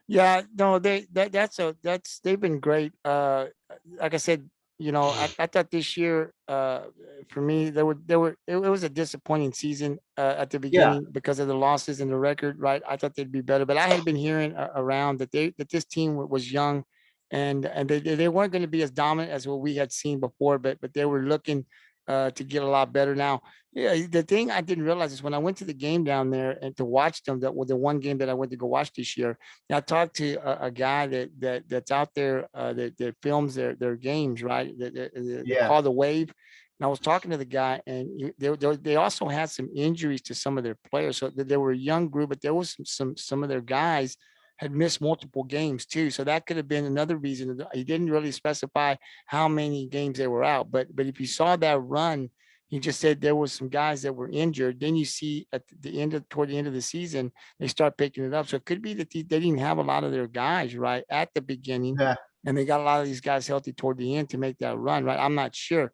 Yeah, no, they've been great. Like I said, I thought this year, for me, it was a disappointing season at the Yeah. beginning because of the losses and the record, right? I thought they'd be better, but I had been hearing around that this team was young, and they weren't going to be as dominant as what we had seen before, but they were looking to get a lot better now. Yeah, the thing I didn't realize is when I went to the game down there and to watch them, that was the one game that I went to go watch this year. I talked to a guy that's out there that films their games, right? They Yeah. call the Wave. And I was talking to the guy, and they also had some injuries to some of their players. So they were a young group, but there was some of their guys had missed multiple games too. So that could have been another reason. He didn't really specify how many games they were out, but if you saw that run, he just said there was some guys that were injured. Then you see at toward the end of the season, they start picking it up. So it could be that they didn't have a lot of their guys right at the beginning, Yeah. and they got a lot of these guys healthy toward the end to make that run, right? I'm not sure.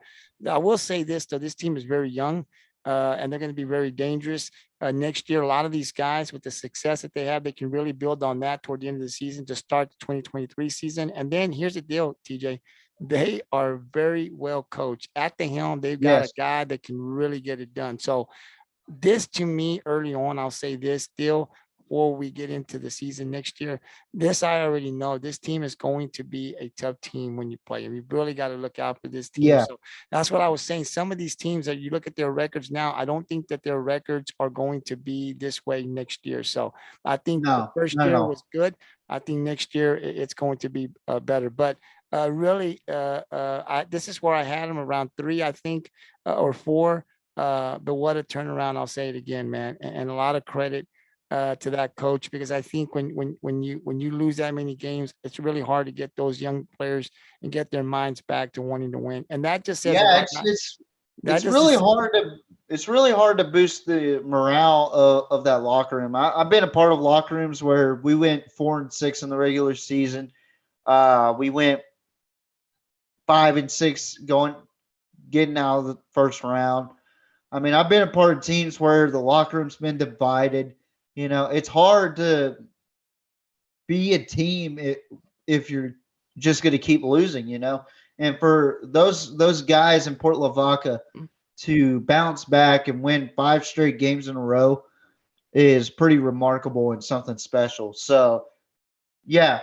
I will say this though: this team is very young, and they're going to be very dangerous next year. A lot of these guys, with the success that they have, they can really build on that toward the end of the season to start the 2023 season. And then here's the deal, TJ. They are very well coached at the helm. They've got a Yes. guy that can really get it done. So this to me early on, I'll say this still before we get into the season next year. This I already know. This team is going to be a tough team when you play. And you really got to look out for this team. Yeah. So that's what I was saying. Some of these teams that you look at their records now, I don't think that their records are going to be this way next year. So I think the No, first not at year all. was good. I think next year it's going to be better. But really, this is where I had them around 3, I think, or 4. But what a turnaround! I'll say it again, man, and a lot of credit to that coach, because I think when you lose that many games, it's really hard to get those young players and get their minds back to wanting to win, and that just says a Yeah, lot. That it's just really is, hard to boost the morale of that locker room. I've been a part of locker rooms where we went 4-6 in the regular season. We went 5-6 getting out of the first round. I mean, I've been a part of teams where the locker room's been divided. It's hard to be a team if you're just going to keep losing. And for those guys in Port Lavaca to bounce back and win 5 straight games in a row is pretty remarkable and something special. So, yeah.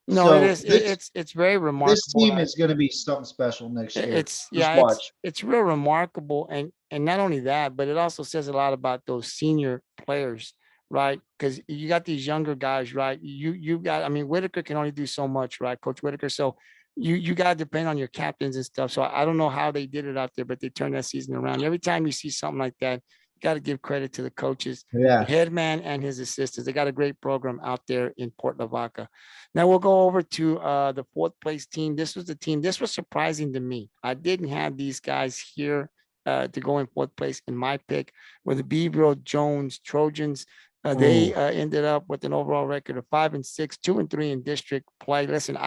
no, it So is. It's very this remarkable. team is going to be something special next year. It's Just yeah, watch. it's real remarkable, and not only that, but it also says a lot about those senior players, right? Because you got these younger guys, right? You got, I mean, Whitaker can only do so much, right, Coach Whitaker. So you got to depend on your captains and stuff. So I don't know how they did it out there, but they turned that season around. Every time you see something like that, you got to give credit to the coaches, the Yeah. head man, and his assistants. They got a great program out there in Port Lavaca. Now we'll go over to the 4th place team. This was the team. This was surprising to me. I didn't have these guys here to go in 4th place in my pick. Were the Beeville Trojans. They ended up with an overall record of 5-6, 2-3 in district play. Listen,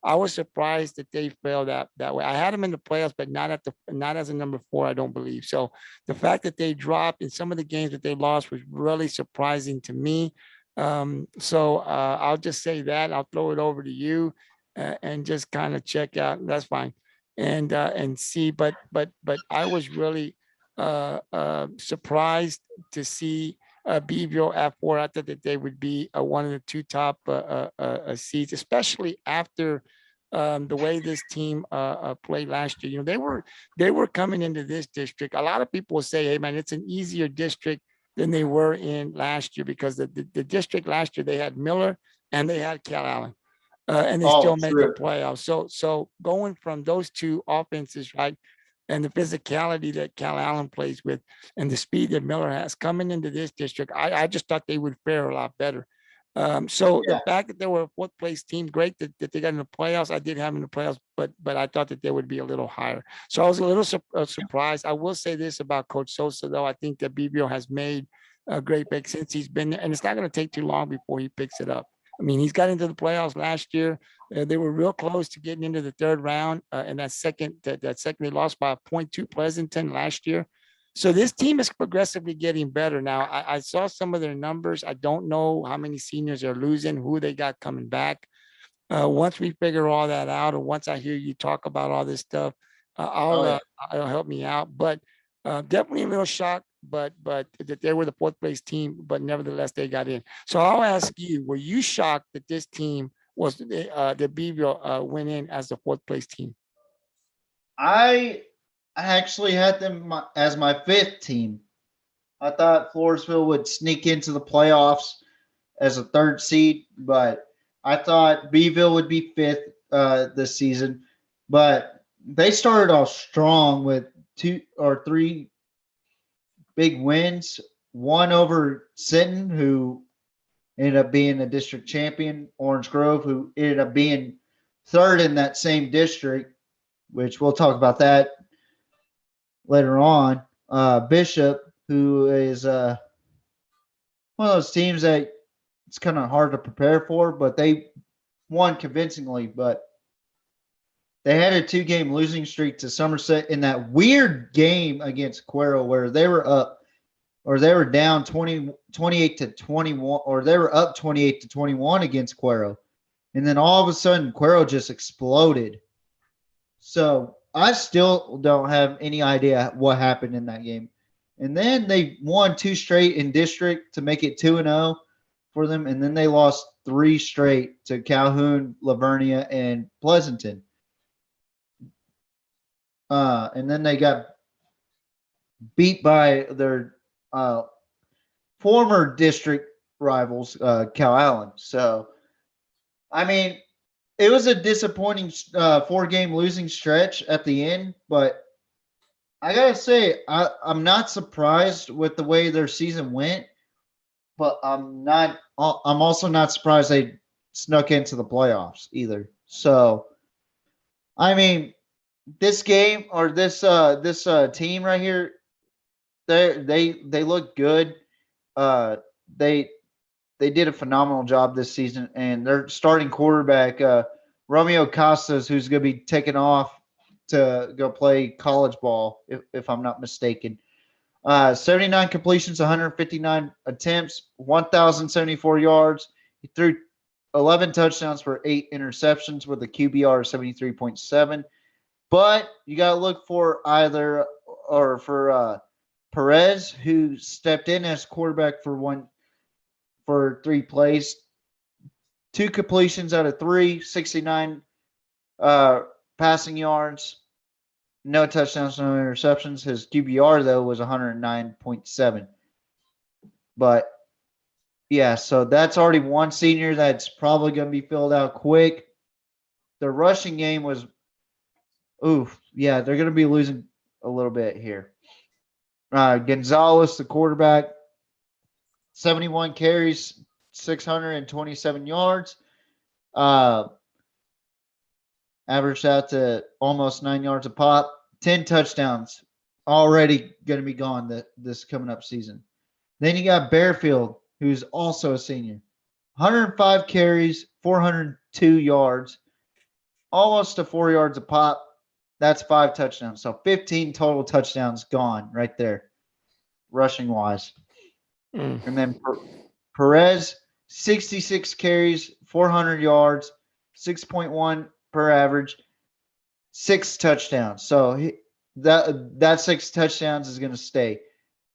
I was surprised that they fell that way. I had them in the playoffs, but not as a number 4, I don't believe. So the fact that they dropped in some of the games that they lost was really surprising to me. So I'll just say that. I'll throw it over to you and just kind of check out. That's fine, and see. But I was really surprised to see Beeville at 4. I thought that they would be one of the 2 top seeds, especially after the way this team played last year. They were coming into this district. A lot of people will say, "Hey, man, it's an easier district than they were in last year," because the district last year they had Miller and they had Cal Allen. And they still made the True. playoffs. So going from those 2 offenses, right, and the physicality that Cal Allen plays with, and the speed that Miller has coming into this district, I just thought they would fare a lot better. So Yeah. the fact that they were a 4th place team, great that they got in the playoffs. I did have them in the playoffs, but I thought that they would be a little higher. So I was a little surprised. I will say this about Coach Sosa, though. I think that Beeville has made a great pick since he's been there, and it's not going to take too long before he picks it up. I mean, he's got into the playoffs last year. They were real close to getting into the third round. And that second, they lost by a point to Pleasanton last year. So this team is progressively getting better. Now, I saw some of their numbers. I don't know how many seniors are losing, who they got coming back. Once we figure all that out, or once I hear you talk about all this stuff, it'll help me out. But definitely a little shocked, but that they were the fourth place team, but nevertheless they got in. So I'll ask you: were you shocked that this team was that Beeville went in as the fourth place team? I actually had them as my fifth team. I thought Floresville would sneak into the playoffs as a third seed, but I thought Beeville would be fifth this season. But they started off strong with 2 or 3 big wins. One over Sinton, who ended up being a district champion. Orange Grove, who ended up being third in that same district, which we'll talk about that later on. Bishop, who is one of those teams that it's kind of hard to prepare for, but they won convincingly. But they had a 2-game losing streak to Somerset in that weird game against Cuero where they were up, or they were down 28 to 21, or they were up 28 to 21 against Cuero. And then all of a sudden, Cuero just exploded. So I still don't have any idea what happened in that game. And then they won 2 straight in district to make it 2-0 for them. And then they lost 3 straight to Calhoun, Vernia, and Pleasanton. And then they got beat by their former district rivals, Calhoun. So, I mean, it was a disappointing 4-game losing stretch at the end, but I gotta say, I'm not surprised with the way their season went, but I'm also not surprised they snuck into the playoffs either. So, I mean, this game or this team right here, they look good. They did a phenomenal job this season, and their starting quarterback, Romeo Costas, who's going to be taken off to go play college ball, if I'm not mistaken. 79 completions, 159 attempts, 1,074 yards. He threw 11 touchdowns for 8 interceptions with a QBR of 73.7. But you got to look for Perez, who stepped in as quarterback for 3 plays, 2 completions out of 3, 69 passing yards, no touchdowns, no interceptions. His QBR, though, was 109.7. But, yeah, so that's already one senior that's probably going to be filled out quick. The rushing game was, they're going to be losing a little bit here. Gonzalez, the quarterback, 71 carries, 627 yards. Averaged out to almost 9 yards a pop. 10 touchdowns already going to be gone this coming up season. Then you got Bearfield, who's also a senior. 105 carries, 402 yards, almost to 4 yards a pop. That's 5 touchdowns. So 15 total touchdowns gone right there, rushing wise. And then Perez, 66 carries, 400 yards, 6.1 per average, 6 touchdowns. So that 6 touchdowns is going to stay.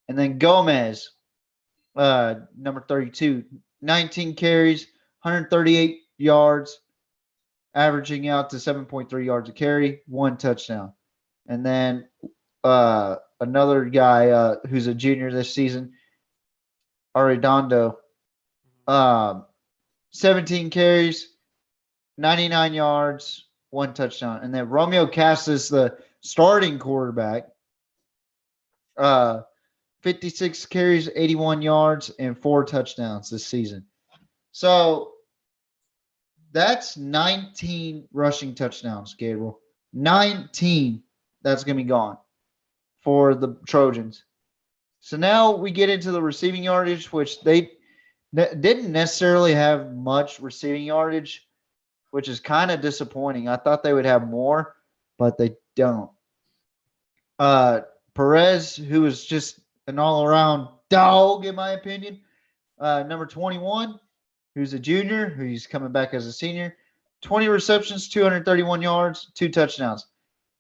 And then Gomez, number 32, 19 carries, 138 yards, averaging out to 7.3 yards a carry, 1 touchdown. And then another guy who's a junior this season, Arredondo, 17 carries, 99 yards, 1 touchdown. And then Romeo Casas, the starting quarterback, 56 carries, 81 yards, and 4 touchdowns this season. So that's 19 rushing touchdowns, Gabriel. 19 that's going to be gone for the Trojans. So now we get into the receiving yardage, which they Didn't necessarily have much receiving yardage, which is kind of disappointing. I thought they would have more, but they don't. Perez, who is just an all-around dog, in my opinion. Number 21, who's a junior, who's coming back as a senior. 20 receptions, 231 yards, 2 touchdowns.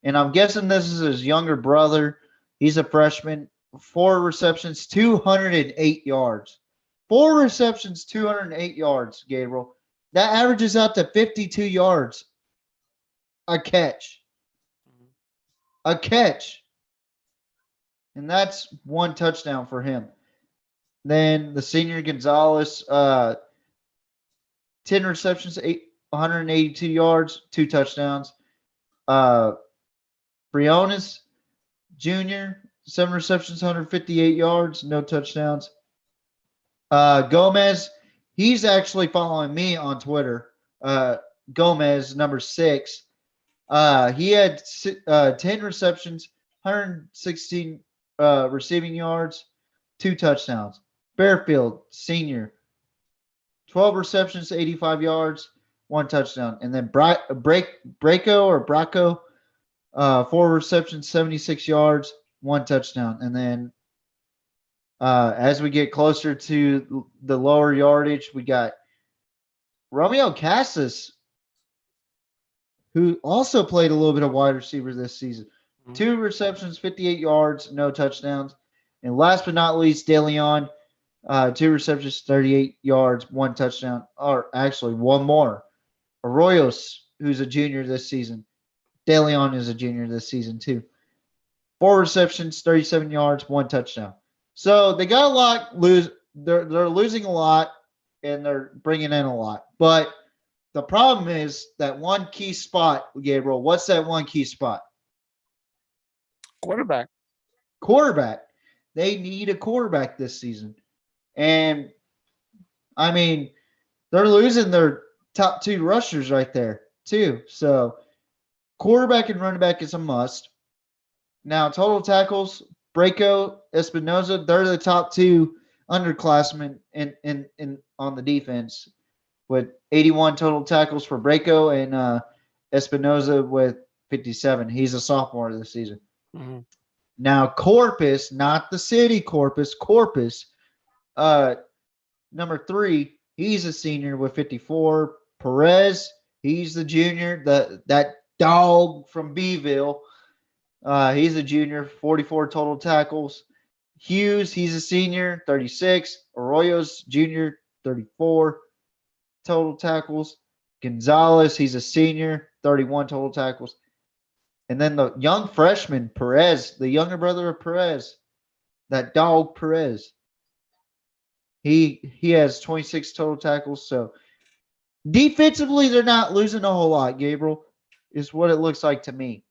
And I'm guessing this is his younger brother. He's a freshman. 4 receptions, 208 yards. 4 receptions, 208 yards, Gabriel. That averages out to 52 yards a catch. A catch. And that's 1 touchdown for him. Then the senior Gonzalez, 10 receptions, 182 yards, 2 touchdowns. Briones Jr., 7 receptions, 158 yards, no touchdowns. Gomez, he's actually following me on Twitter. Gomez, number 6. He had 10 receptions, 116 receiving yards, 2 touchdowns. Fairfield, senior, 12 receptions, 85 yards, 1 touchdown. And then Braco, 4 receptions, 76 yards, 1 touchdown. And then as we get closer to the lower yardage, we got Romeo Casas, who also played a little bit of wide receiver this season. 2 receptions, 58 yards, no touchdowns. And last but not least, DeLeon, 2 receptions, 38 yards, 1 touchdown. Or actually, 1 more. Arroyos, who's a junior this season. DeLeon is a junior this season too. 4 receptions, 37 yards, 1 touchdown. So they got a lot they're losing a lot and they're bringing in a lot. But the problem is that one key spot, Gabriel. What's that one key spot? Quarterback. They need a quarterback this season. And I mean, they're losing their top 2 rushers right there too. So quarterback and running back is a must. Now, total tackles, Braco, Espinoza, they're the top 2 underclassmen in on the defense with 81 total tackles for Braco and Espinoza with 57. He's a sophomore this season. Mm-hmm. Now, Corpus, not the city Corpus, number 3, he's a senior with 54. Perez, he's the junior, that dog from Beeville. He's a junior, 44 total tackles. Hughes, he's a senior, 36. Arroyos, junior, 34 total tackles. Gonzalez, he's a senior, 31 total tackles. And then the young freshman, Perez, the younger brother of Perez, that dog Perez, he has 26 total tackles. So defensively, they're not losing a whole lot, Gabriel, is what it looks like to me.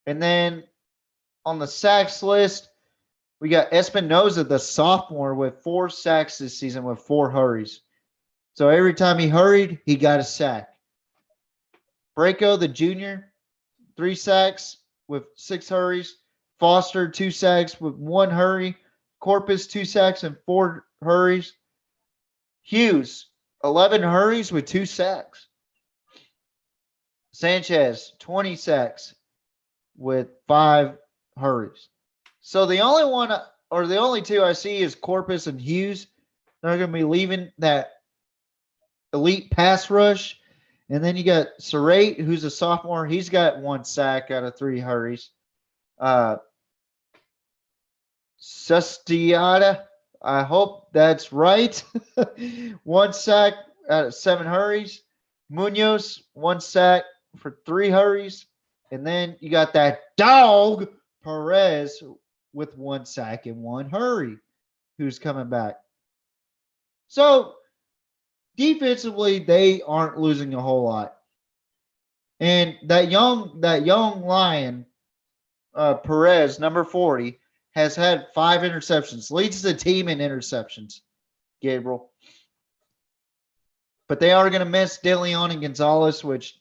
And then on the sacks list, we got Espinoza, the sophomore, with 4 sacks this season with 4 hurries. So every time he hurried, he got a sack. Braco, the junior, 3 sacks with 6 hurries. Foster, 2 sacks with 1 hurry. Corpus, 2 sacks and 4 hurries. Hughes, 11 hurries with 2 sacks. Sanchez, 20 sacks with 5 hurries. So the only one, or the only 2 I see is Corpus and Hughes. They're going to be leaving that elite pass rush. And then you got Surate, who's a sophomore. He's got 1 sack out of 3 hurries. Sustiata, I hope that's right. 1 sack out of 7 hurries. Munoz, 1 sack for 3 hurries. And then you got that dog, Perez, with 1 sack and 1 hurry, who's coming back. So defensively, they aren't losing a whole lot. And that young lion, Perez, number 40, has had 5 interceptions. Leads the team in interceptions, Gabriel. But they are going to miss DeLeon and Gonzalez, which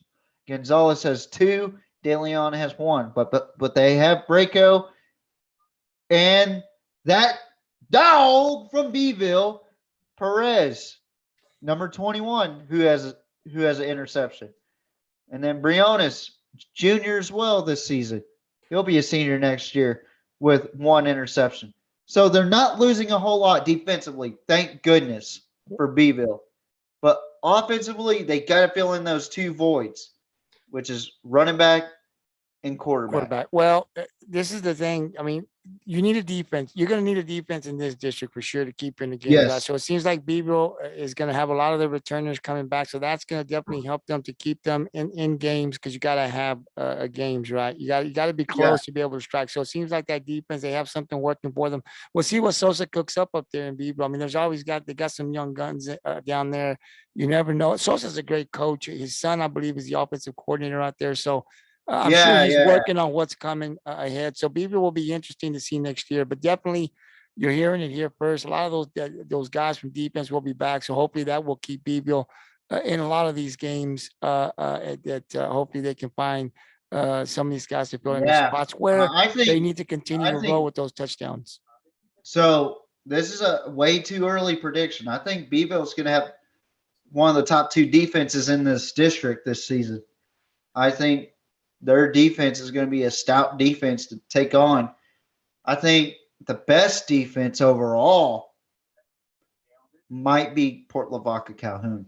Gonzalez has 2, DeLeon has 1. But they have Braco and that dog from Beeville, Perez, number 21, who has an interception. And then Briones, junior as well this season. He'll be a senior next year with 1 interception. So they're not losing a whole lot defensively, thank goodness for Beeville. But offensively, they got to fill in those 2 voids, which is running back and quarterback. Well, this is the thing. I mean, you need a defense. You're going to need a defense in this district for sure to keep in the game. Yes. So it seems like Beeville is going to have a lot of the returners coming back. So that's going to definitely help them to keep them in games because you got to have games, right? You got to be close to be able to strike. So it seems like that defense, they have something working for them. We'll see what Sosa cooks up there in Beeville. I mean, they got some young guns down there. You never know. Sosa's a great coach. His son, I believe, is the offensive coordinator out there. So I'm sure he's working on what's coming ahead. So Beeville will be interesting to see next year, but definitely you're hearing it here first. A lot of those guys from defense will be back. So hopefully that will keep Beeville in a lot of these games that hopefully they can find some of these guys to fill in the spots where they need to continue to roll with those touchdowns. So this is a way too early prediction. I think Beeville's going to have one of the top 2 defenses in this district this season. I think their defense is going to be a stout defense to take on. I think the best defense overall might be Port Lavaca Calhoun.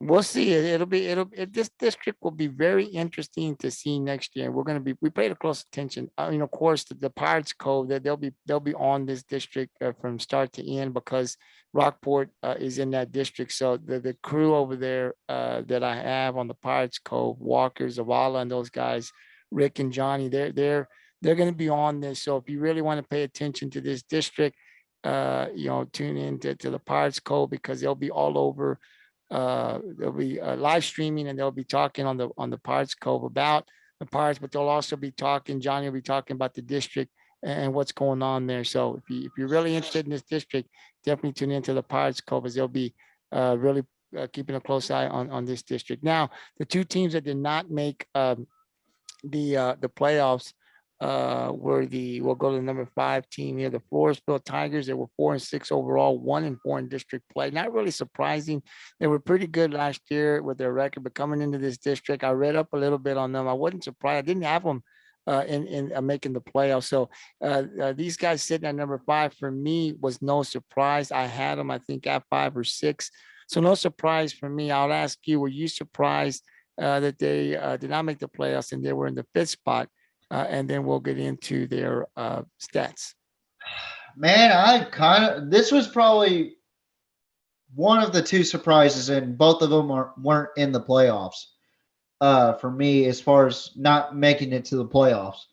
We'll see. This district will be very interesting to see next year. We paid close attention. Of course, the Pirates Cove, that they'll be on this district from start to end because Rockport is in that district. So the crew over there that I have on the Pirates Cove, Walker, Zavala, and those guys, Rick and Johnny, they're going to be on this. So if you really want to pay attention to this district, tune in to the Pirates Cove because they'll be all over. They'll be live streaming and they'll be talking on the Pirates Cove about the Pirates, but they'll also be talking. Johnny will be talking about the district and what's going on there. So if you're really interested in this district, definitely tune into the Pirates Cove as they'll be really keeping a close eye on this district. Now, the 2 teams that did not make the playoffs we'll go to the number 5 team here, the Floresville Tigers. They were 4-6 overall, 1-4 in district play. Not really surprising. They were pretty good last year with their record, but coming into this district, I read up a little bit on them. I wasn't surprised. I didn't have them in making the playoffs. So these guys sitting at number 5 for me was no surprise. I had them, I think, at 5 or 6. So no surprise for me. I'll ask you, were you surprised that they did not make the playoffs and they were in the 5th spot? And then we'll get into their stats. Man, this was probably one of the 2 surprises, and both of them weren't in the playoffs for me as far as not making it to the playoffs.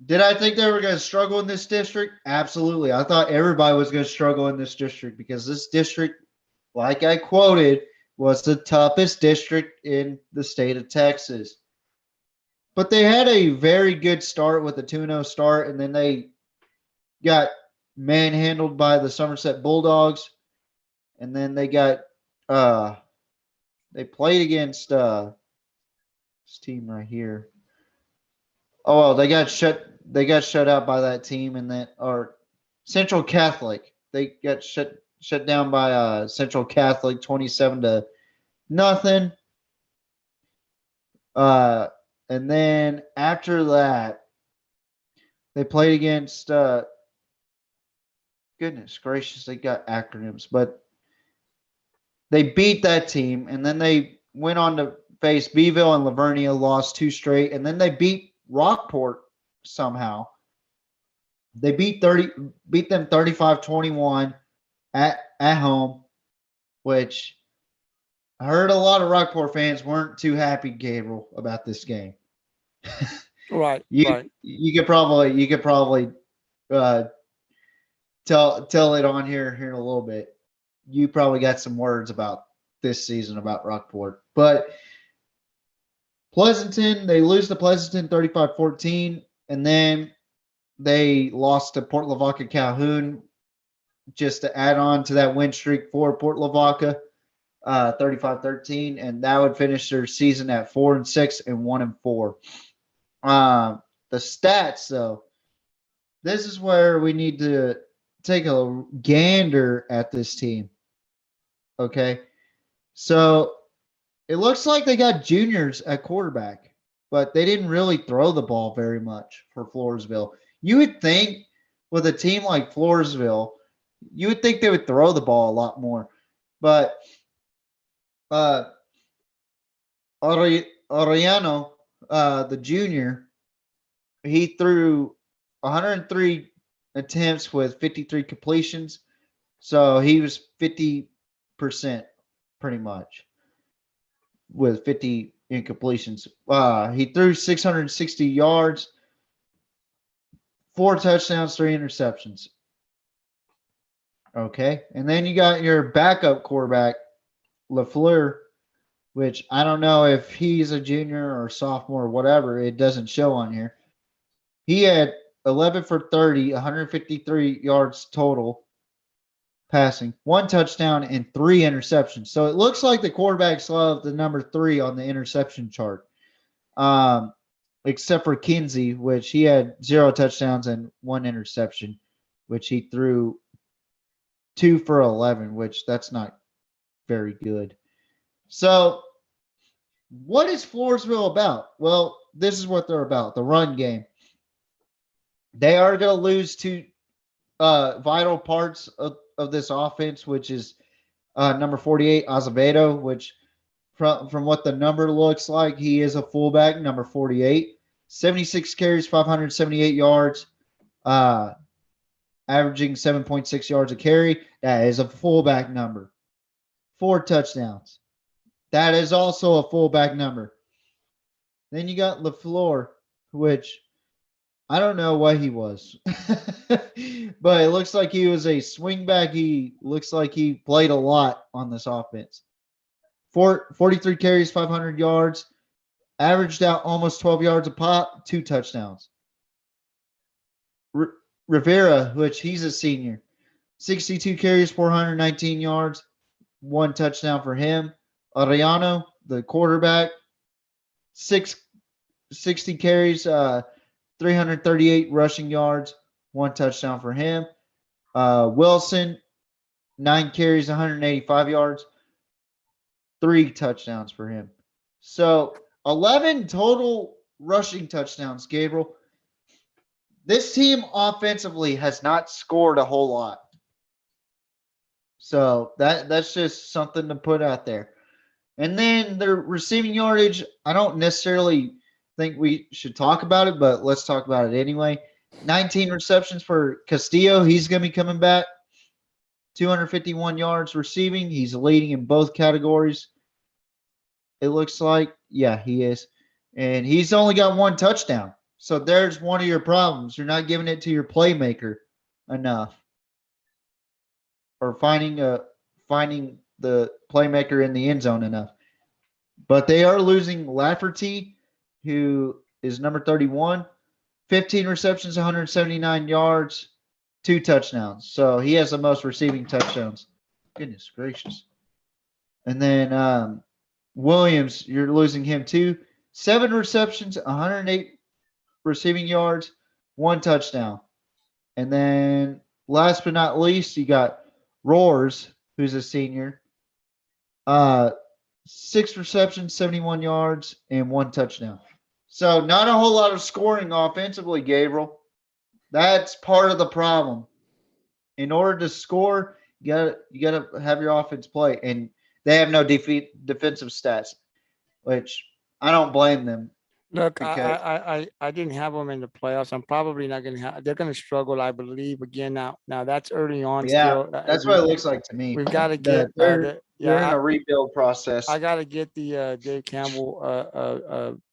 Did I think they were going to struggle in this district? Absolutely. I thought everybody was going to struggle in this district because this district, like I quoted, was the toughest district in the state of Texas. But they had a very good start with a 2-0 start, and then they got manhandled by the Somerset Bulldogs. And then they got they played against this team right here. Oh well, they got shut out by that team, and then Central Catholic. They got shut down by Central Catholic 27-0. And then after that, they played against, goodness gracious, they got acronyms, but they beat that team. And then they went on to face Beeville and Lavernia, lost 2 straight. And then they beat Rockport somehow. They beat them 35-21 at home, which I heard a lot of Rockport fans weren't too happy, Gabriel, about this game. Right. You could probably tell it on here in a little bit. You probably got some words about this season about Rockport. But Pleasanton, they lose to Pleasanton 35-14, and then they lost to Port Lavaca Calhoun just to add on to that win streak for Port Lavaca. 35-13, and that would finish their season at 4-6 and 1-4. The stats, though, this is where we need to take a gander at this team. Okay. So it looks like they got juniors at quarterback, but they didn't really throw the ball very much for Floresville. You would think with a team like Floresville, you would think they would throw the ball a lot more. But Ariano, the junior, he threw 103 attempts with 53 completions. So he was 50% pretty much with 50 incompletions. He threw 660 yards, 4 touchdowns, 3 interceptions. Okay. And then you got your backup quarterback, LaFleur, which I don't know if he's a junior or sophomore or whatever. It doesn't show on here. He had 11 for 30, 153 yards total passing, 1 touchdown, and 3 interceptions. So it looks like the quarterbacks love the number 3 on the interception chart, except for Kinsey, which he had 0 touchdowns and 1 interception, which he threw 2 for 11, which that's not very good. So what is Floresville about? Well, this is what they're about, the run game. They are going to lose 2 vital parts of this offense, which is number 48, Azevedo, which from what the number looks like, he is a fullback, number 48. 76 carries, 578 yards, averaging 7.6 yards a carry. That is a fullback number. 4 touchdowns. That is also a fullback number. Then you got LaFleur, which I don't know what he was, but it looks like he was a swing back. He looks like he played a lot on this offense. 43 carries, 500 yards, averaged out almost 12 yards a pop, 2 touchdowns. Rivera, which he's a senior, 62 carries, 419 yards, 1 touchdown for him. Ariano, the quarterback, 60 carries, 338 rushing yards, 1 touchdown for him. Wilson, 9 carries, 185 yards, 3 touchdowns for him. So 11 total rushing touchdowns, Gabriel. This team offensively has not scored a whole lot. So that's just something to put out there. And then their receiving yardage, I don't necessarily think we should talk about it, but let's talk about it anyway. 19 receptions for Castillo. He's going to be coming back. 251 yards receiving. He's leading in both categories. It looks like. Yeah, he is. And he's only got 1 touchdown. So there's one of your problems. You're not giving it to your playmaker enough. Or finding the playmaker in the end zone enough. But they are losing Lafferty, who is number 31, 15 receptions, 179 yards, 2 touchdowns. So he has the most receiving touchdowns. Goodness gracious. And then Williams, you're losing him too. 7 receptions, 108 receiving yards, 1 touchdown. And then last but not least, you got Roars, who's a senior. 6 receptions, 71 yards, and 1 touchdown. So not a whole lot of scoring offensively, Gabriel. That's part of the problem. In order to score, you gotta have your offense play, and they have no defensive stats, which I don't blame them. Look, Because- I didn't have them in the playoffs. I'm probably not going to have. They're going to struggle, I believe. Again, now that's early on. Yeah, Still, that's what it looks like to me. We've got to get. They're in I a rebuild process. got to get the Dave Campbell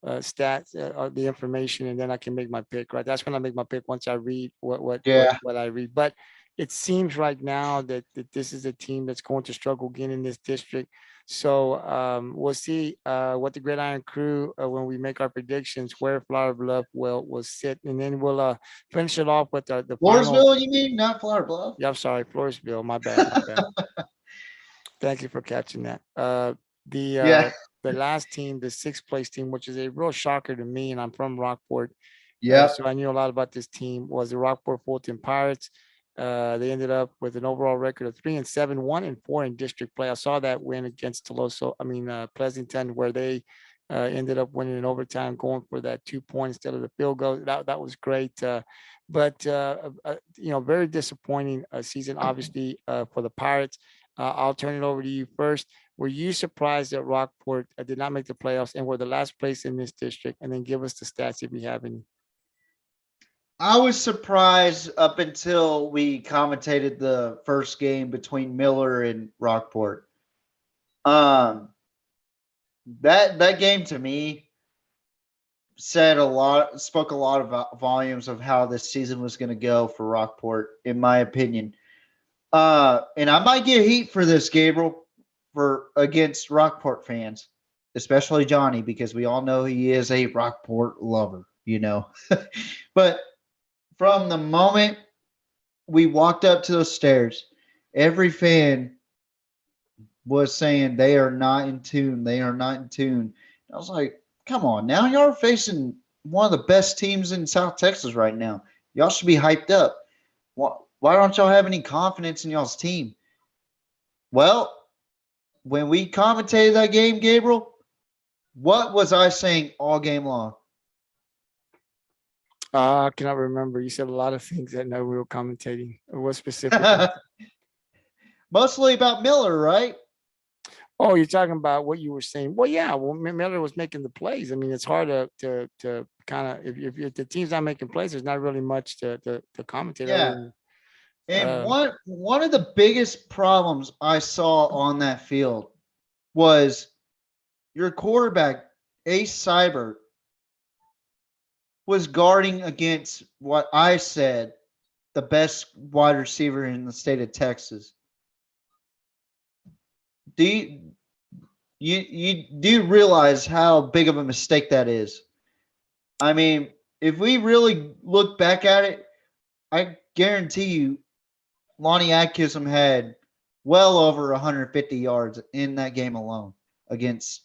stats, the information, and then I can make my pick. Right, that's when I make my pick once I read what I read. But it seems right now that this is a team that's going to struggle again in this district. So we'll see what the Gridiron crew, when we make our predictions, where Flower Bluff will sit, and then we'll finish it off with the final. Floresville, you mean, not Flower Bluff? Yeah, I'm sorry, Floresville. My bad. Thank you for catching that. The last team, the 6th place team, which is a real shocker to me, and I'm from Rockport. Yeah. So I knew a lot about this team, was the Rockport-Fulton Pirates. They ended up with an overall record of 3-7, 1-4 in district play. I saw that win against Pleasanton, where they ended up winning in overtime, going for that 2-point instead of the field goal. That was great. Very disappointing season, obviously, for the Pirates. I'll turn it over to you first. Were you surprised that Rockport did not make the playoffs and were the last place in this district? And then give us the stats if you have any. I was surprised up until we commentated the first game between Miller and Rockport. That game to me spoke a lot of volumes of how this season was going to go for Rockport, in my opinion. And I might get heat for this, Gabriel, against Rockport fans, especially Johnny, because we all know he is a Rockport lover, But from the moment we walked up to those stairs, every fan was saying they are not in tune. They are not in tune. I was like, come on now. Y'all are facing one of the best teams in South Texas right now. Y'all should be hyped up. Why don't y'all have any confidence in y'all's team? Well, when we commentated that game, Gabriel, what was I saying all game long? I cannot remember. You said a lot of things that no, we were commentating. What specifically? Mostly about Miller, right? Oh, you're talking about what you were saying. Well, yeah. Well, Miller was making the plays. I mean, it's hard to kind of if the team's not making plays, there's not really much to commentate. Yeah. And one of the biggest problems I saw on that field was your quarterback, Ace Seibert, was guarding against what I said the best wide receiver in the state of Texas. Do you do realize how big of a mistake that is? I mean, if we really look back at it, I guarantee you Lonnie Atkinson had well over 150 yards in that game alone against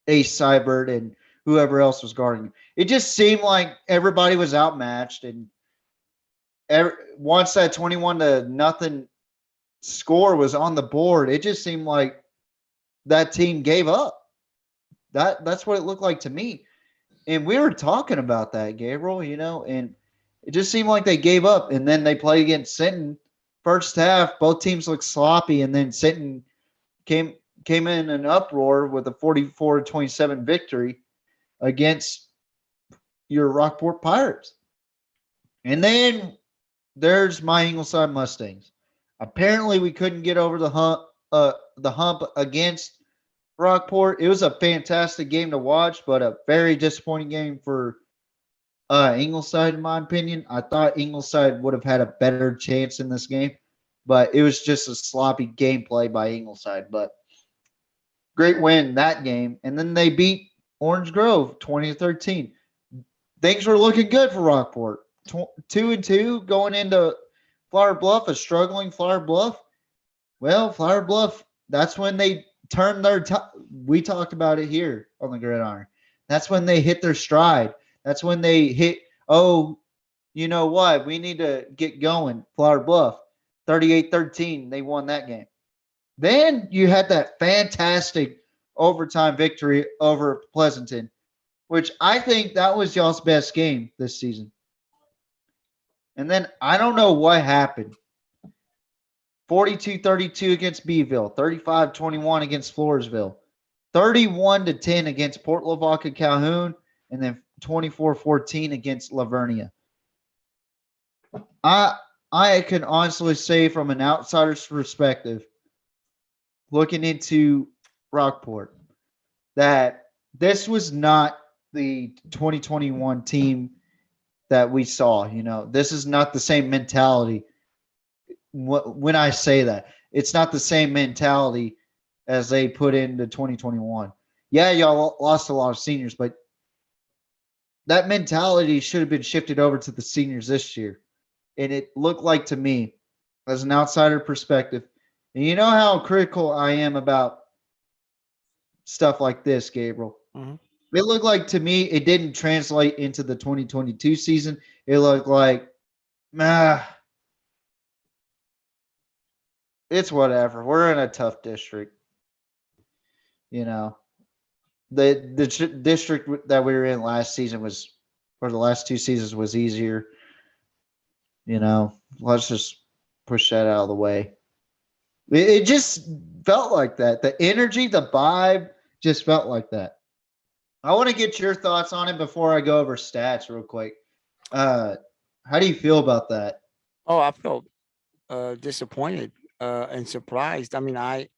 Ace Seibert and whoever else was guarding him. It just seemed like everybody was outmatched, and once that 21-0 score was on the board, it just seemed like that team gave up. That's what it looked like to me. And we were talking about that, Gabriel, and it just seemed like they gave up. And then they played against Sinton. First half, both teams looked sloppy, and then Sinton came in an uproar with a 44-27 victory against your Rockport Pirates. And then there's my Ingleside Mustangs. Apparently, we couldn't get over the hump against Rockport. It was a fantastic game to watch, but a very disappointing game for Ingleside, in my opinion. I thought Ingleside would have had a better chance in this game, but it was just a sloppy gameplay by Ingleside. But great win that game. And then they beat Orange Grove 20-13. Things were looking good for Rockport. 2-2 going into Flower Bluff, a struggling Flower Bluff. Well, Flower Bluff, that's when they turned their we talked about it here on the Gridiron. That's when they hit their stride. That's when they hit, you know what? We need to get going. Flower Bluff, 38-13. They won that game. Then you had that fantastic overtime victory over Pleasanton, which I think that was y'all's best game this season. And then I don't know what happened. 42-32 against Beeville, 35-21 against Floresville, 31-10 against Port Lavaca Calhoun, and then 24-14 against Vernia. I can honestly say from an outsider's perspective, looking into Rockport, that this was not the 2021 team that we saw. This is not the same mentality. When I say that, it's not the same mentality as they put into 2021. Yeah, y'all lost a lot of seniors, but that mentality should have been shifted over to the seniors this year. And it looked like to me, as an outsider perspective, and you know how critical I am about stuff like this, Gabriel. Mm-hmm. It looked like to me it didn't translate into the 2022 season. It looked like, it's whatever. We're in a tough district. You know, the district that we were in last season was, or the last 2 seasons was easier. Let's just push that out of the way. It just felt like that. The energy, the vibe just felt like that. I want to get your thoughts on it before I go over stats real quick. How do you feel about that? Oh, I felt disappointed and surprised. I mean, I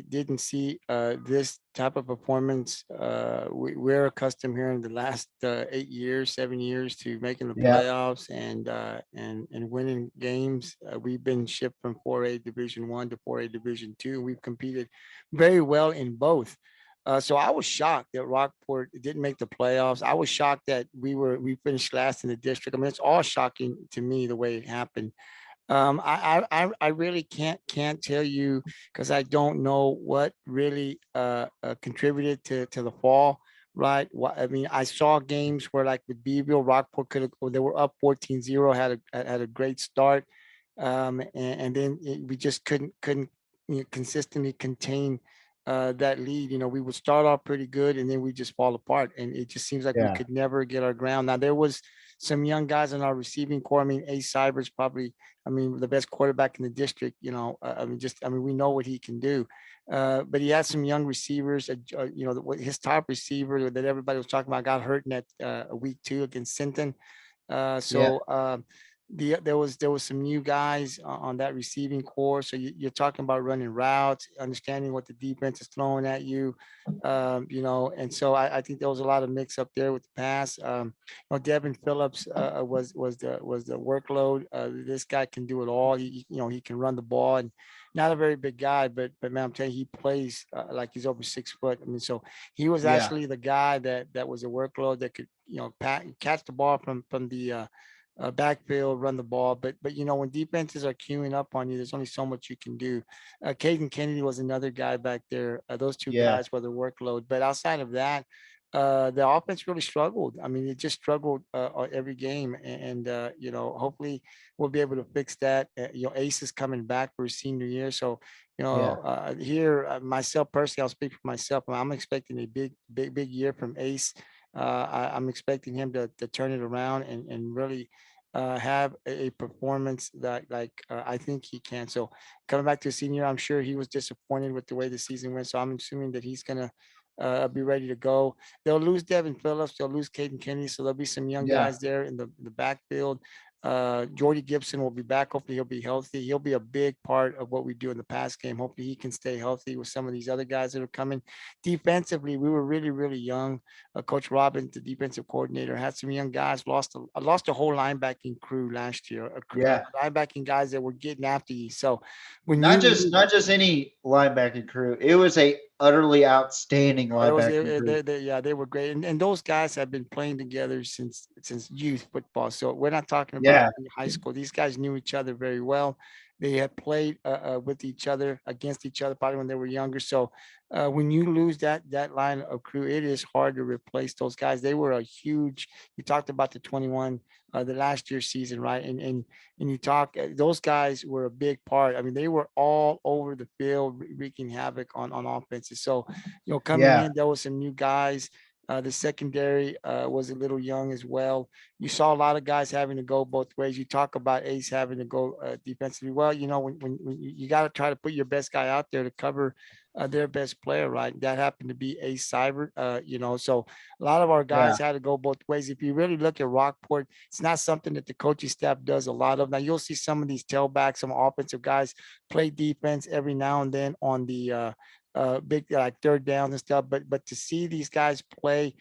didn't see this type of performance. We're accustomed here in the last 8 years, 7 years to making the Yeah. playoffs and winning games. We've been shipped from 4A Division One to 4A Division Two. We've competed very well in both. So I was shocked that Rockport didn't make the playoffs. I was shocked that we finished last in the district. I mean, it's all shocking to me the way it happened. I really can't tell you because I don't know what really contributed to the fall, right? I mean, I saw games where like with Beeville, Rockport could have, they were up 14-0, had a great start, and then we just couldn't consistently contain that lead. We would start off pretty good and then we just fall apart, and it just seems like we Yeah. could never get our ground. Now there was some young guys in our receiving core. I mean, Ace Cybers probably, I mean, the best quarterback in the district. I mean, we know what he can do. But he had some young receivers. His top receiver that everybody was talking about got hurt in that week 2 against Sinton. There was some new guys on that receiving core. So you're talking about running routes, understanding what the defense is throwing at you. And so I think there was a lot of mix up there with the pass. Devin Phillips was the workload. This guy can do it all. He can run the ball, and not a very big guy, but man, I'm telling you, he plays like he's over 6 foot. I mean, so he was Yeah. actually the guy that was a workload that could catch the ball from the backfield, run the ball. But when defenses are queuing up on you, there's only so much you can do. Caden Kennedy was another guy back there. Those two Yeah. guys were the workload. But outside of that, the offense really struggled. I mean, it just struggled every game, and hopefully we'll be able to fix that. Ace is coming back for his senior year, so here myself personally, I'll speak for myself. I'm expecting a big year from Ace. I'm expecting him to turn it around and really have a performance that I think he can. So coming back to senior, I'm sure he was disappointed with the way the season went. So I'm assuming that he's gonna be ready to go. They'll lose Devin Phillips. They'll lose Caden Kennedy. So there'll be some young Yeah. guys there in the backfield. Jordy Gibson will be back. Hopefully he'll be healthy. He'll be a big part of what we do in the pass game. Hopefully he can stay healthy with some of these other guys that are coming. Defensively, we were really, really young. Coach Robbins, the defensive coordinator, had some young guys. Lost a whole linebacking crew last year. Yeah. Linebacking guys that were getting after you. So when Not just any linebacking crew. It was a utterly outstanding linebacking crew. they were great, and those guys have been playing together since youth football. So we're not talking Yeah. about high school. These guys knew each other very well. They had played with each other, against each other, probably when they were younger. So when you lose that line of crew, it is hard to replace those guys. They were a huge. You talked about the 21, the last year's season, right? And you talk, those guys were a big part. I mean, they were all over the field wreaking havoc on offenses. So, coming Yeah. in, there was some new guys. The secondary was a little young as well. You saw a lot of guys having to go both ways. You talk about Ace having to go defensively. Well, when you got to try to put your best guy out there to cover their best player, right? That happened to be Ace Cyber. So a lot of our guys had to go both ways. If you really look at Rockport, it's not something that the coaching staff does a lot of. Now you'll see some of these tailbacks, some offensive guys play defense every now and then on the big like third downs and stuff. But to see these guys play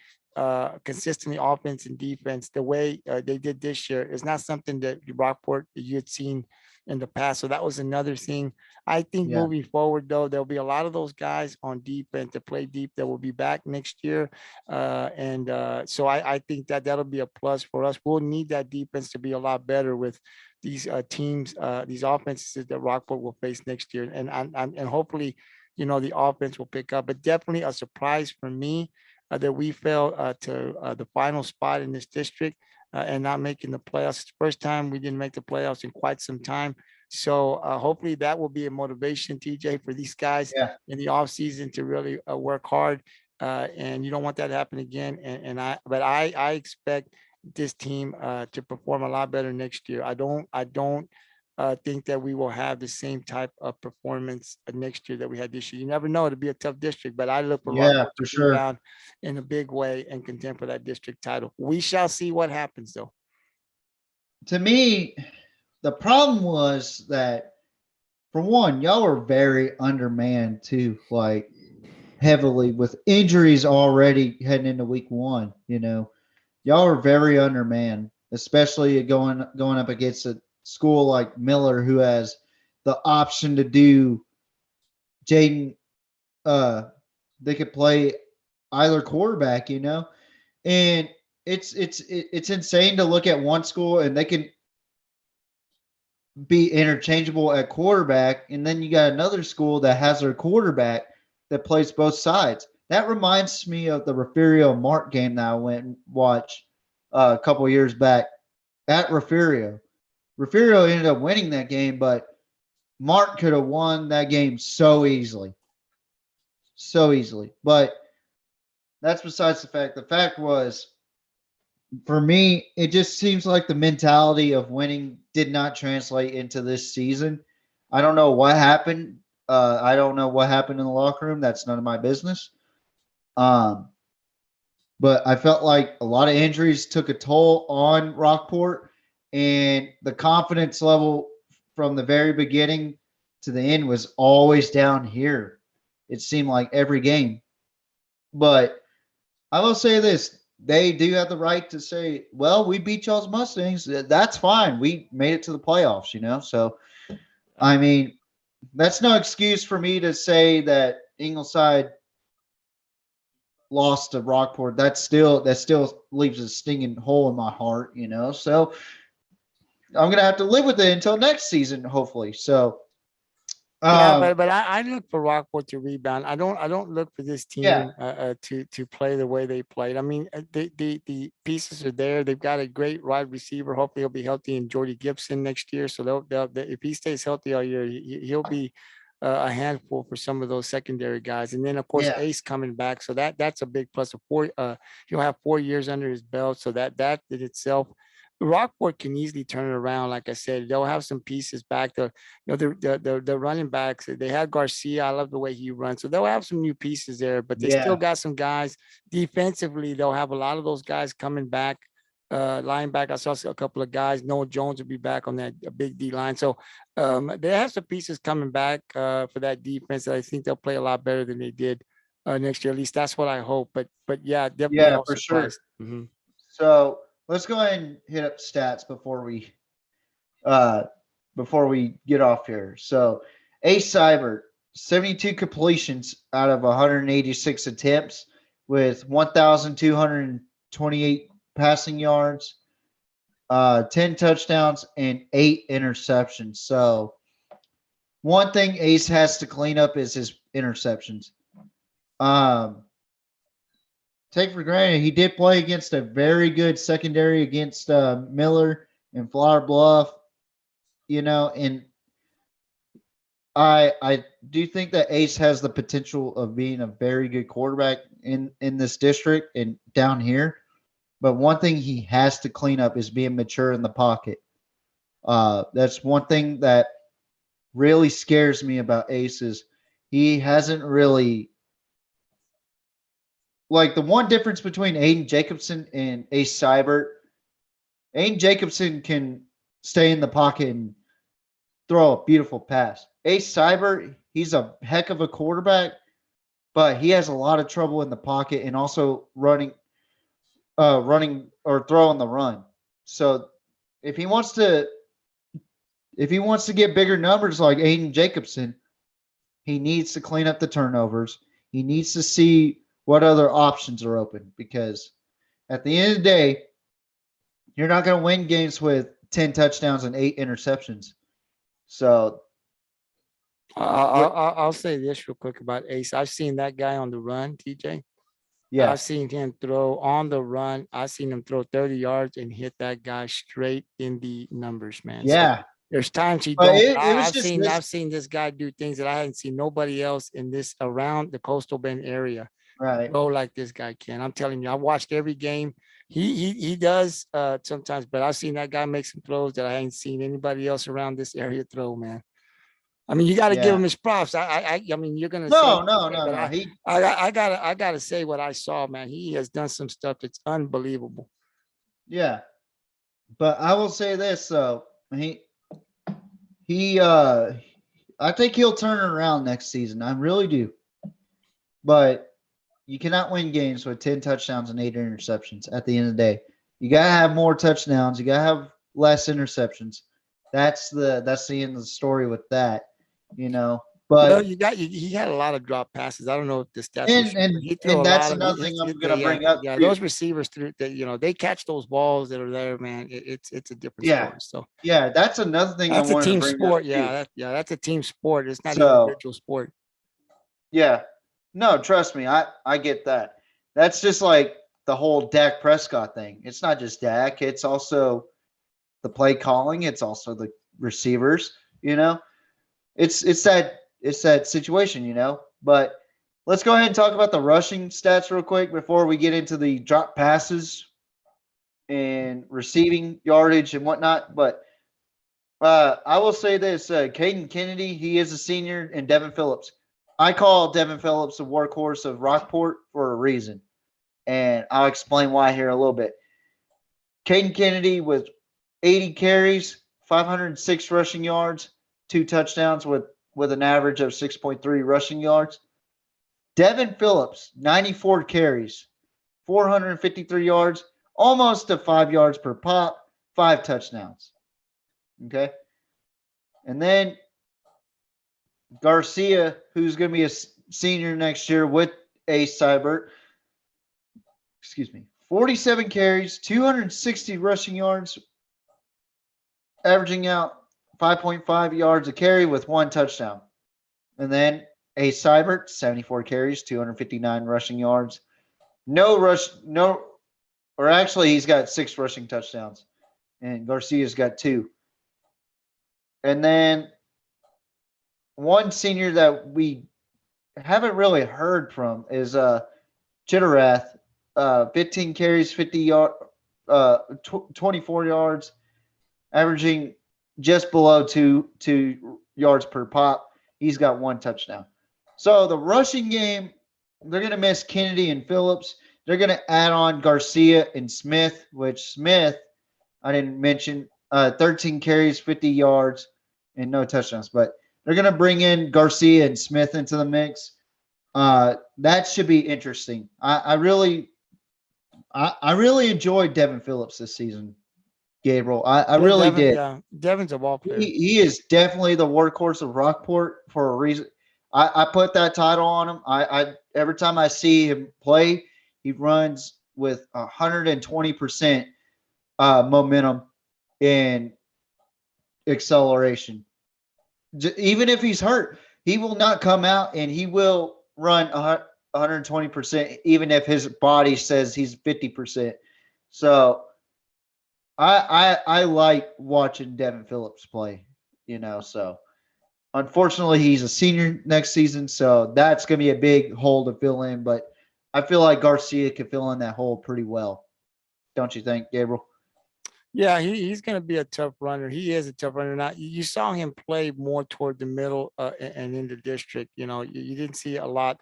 consistently offense and defense the way they did this year is not something that Rockport you had seen in the past. So that was another thing. I think Yeah. moving forward, though, there'll be a lot of those guys on defense that play deep that will be back next year. So I think that'll be a plus for us. We'll need that defense to be a lot better with these teams, these offenses that Rockport will face next year. And hopefully, the offense will pick up. But definitely a surprise for me that we fell to the final spot in this district and not making the playoffs. It's the first time we didn't make the playoffs in quite some time. So hopefully that will be a motivation, TJ, for these guys Yeah. in the off season to really work hard. And you don't want that to happen again. But I expect this team to perform a lot better next year. I don't think that we will have the same type of performance next year that we had this year. You never know; it'll be a tough district, but I look for Yeah, Rockport for to sure. rebound in a big way and contend for that district title. We shall see what happens, though. To me, the problem was that, for one, y'all were very undermanned too, like heavily with injuries already heading into week one. Y'all are very undermanned, especially going up against a school like Miller, who has the option to do Jaden. They could play either quarterback, and it's insane to look at one school and they can be interchangeable at quarterback, and then you got another school that has their quarterback that plays both sides. That reminds me of the Refugio Mark game that I went and watched a couple years back at Refugio. Refugio ended up winning that game, but Mark could have won that game so easily. So easily. But that's besides the fact. The fact was, for me, it just seems like the mentality of winning did not translate into this season. I don't know what happened. I don't know what happened in the locker room. That's none of my business. But I felt like a lot of injuries took a toll on Rockport, and the confidence level from the very beginning to the end was always down here. It seemed like every game. But I will say this. They do have the right to say, well, we beat y'all's Mustangs. That's fine. We made it to the playoffs. So, I mean, that's no excuse for me to say that Ingleside lost to Rockport. That still leaves a stinging hole in my heart, So I'm gonna have to live with it until next season, hopefully. So Yeah, but I look for Rockport to rebound. I don't look for this Yeah. team to play the way they played. I mean, the pieces are there. They've got a great wide receiver. Hopefully, he'll be healthy, and Jordy Gibson next year. So if he stays healthy all year, he'll be a handful for some of those secondary guys. And then of course Yeah. Ace coming back, so that's a big plus. Of four, he'll have 4 years under his belt. So that in itself. Rockport can easily turn it around. Like I said, they'll have some pieces back. The running backs. They had Garcia. I love the way he runs. So they'll have some new pieces there, but they still Yeah. got some guys defensively. They'll have a lot of those guys coming back. Linebacker. I saw a couple of guys. Noah Jones will be back on that big D line. So they have some pieces coming back for that defense that I think they'll play a lot better than they did next year. At least that's what I hope. But yeah, definitely Yeah, no for sure. surprise. Mhm. So let's go ahead and hit up stats before we get off here. So Ace Seibert, 72 completions out of 186 attempts with 1,228 passing yards, 10 touchdowns, and 8 interceptions. So one thing Ace has to clean up is his interceptions. Take for granted he did play against a very good secondary against Miller and Flower Bluff, and I do think that Ace has the potential of being a very good quarterback in this district and down here. But one thing he has to clean up is being mature in the pocket. That's one thing that really scares me about Ace is he hasn't really, like, the one difference between Aiden Jacobson and Ace Seibert. Aiden Jacobson can stay in the pocket and throw a beautiful pass. Ace Seibert, he's a heck of a quarterback, but he has a lot of trouble in the pocket and also running or throwing the run. So if he wants to get bigger numbers like Aiden Jacobson, he needs to clean up the turnovers. He needs to see what other options are open, because at the end of the day, you're not going to win games with 10 touchdowns and 8 interceptions. So I'll say this real quick about Ace. I've seen that guy on the run, TJ. yeah, I've seen him throw on the run. I've seen him throw 30 yards and hit that guy straight in the numbers, man. So yeah, There's times he But don't. it was I've just seen I've seen this guy do things that I hadn't seen nobody else in this around the Coastal Bend area right. go like this guy can. I'm telling you, I watched every game. He does sometimes, but I've seen that guy make some throws that I ain't seen anybody else around this area throw, man. I mean, you got to give Yeah. him his props. I mean, you're gonna No, say, no, okay, no, but no. I gotta say what I saw, man. He has done some stuff that's unbelievable. Yeah. But I will say this though. He I think he'll turn it around next season. I really do. But you cannot win games with 10 touchdowns and 8 interceptions at the end of the day. You gotta have more touchdowns. You gotta have less interceptions. That's the end of the story with that, you know. Well, But he had a lot of drop passes. I don't know if the stats will and show, but and he threw and a that's lot of another thing I'm gonna yeah, bring up yeah. too. Those receivers through that, they catch those balls that are there, man. It's a different Yeah. story. So Yeah, that's another thing I that's a wanted to team bring up sport. too. That's a team sport. It's not an So individual sport. yeah. No, trust me, I get that. That's just like the whole Dak Prescott thing. It's not just Dak, it's also the play calling, it's also the receivers, you know. It's that situation, you know. But let's go ahead and talk about the rushing stats real quick before we get into the drop passes and receiving yardage and whatnot. But I will say this: Caden Kennedy, he is a senior, and Devin Phillips. I call Devin Phillips the workhorse of Rockport for a reason, and I'll explain why here in a little bit. Caden Kennedy with 80 carries, 506 rushing yards, 2 touchdowns with an average of 6.3 rushing yards. Devin Phillips, 94 carries, 453 yards, almost to 5 yards per pop, 5 touchdowns. Okay. And then Garcia, who's going to be a senior next year with Ace Seibert, 47 carries, 260 rushing yards, averaging out 5.5 yards a carry with 1 touchdown. And then Ace Seibert, 74 carries, 259 rushing yards. Or actually, he's got 6 rushing touchdowns, and Garcia's got 2. And then one senior that we haven't really heard from is Chitterath, 15 carries, 24 yards, averaging just below two yards per pop. He's got 1 touchdown. So the rushing game, they're going to miss Kennedy and Phillips. They're going to add on Garcia and Smith, which Smith, I didn't mention, 13 carries, 50 yards, and no touchdowns. But they're going to bring in Garcia and Smith into the mix. That should be interesting. I really enjoyed Devin Phillips this season, Gabriel. I really Devin, did. yeah, Devin's a ball player. He is definitely the workhorse of Rockport for a reason. I put that title on him. I every time I see him play, he runs with 120% momentum and acceleration. Even if he's hurt, he will not come out and he will run 120%, even if his body says he's 50%. So I like watching Devin Phillips play, so unfortunately he's a senior next season, so that's going to be a big hole to fill in, but I feel like Garcia could fill in that hole pretty well. Don't you think, Gabriel? Yeah, he's going to be a tough runner. He is a tough runner. Now, you saw him play more toward the middle and in the district. You didn't see a lot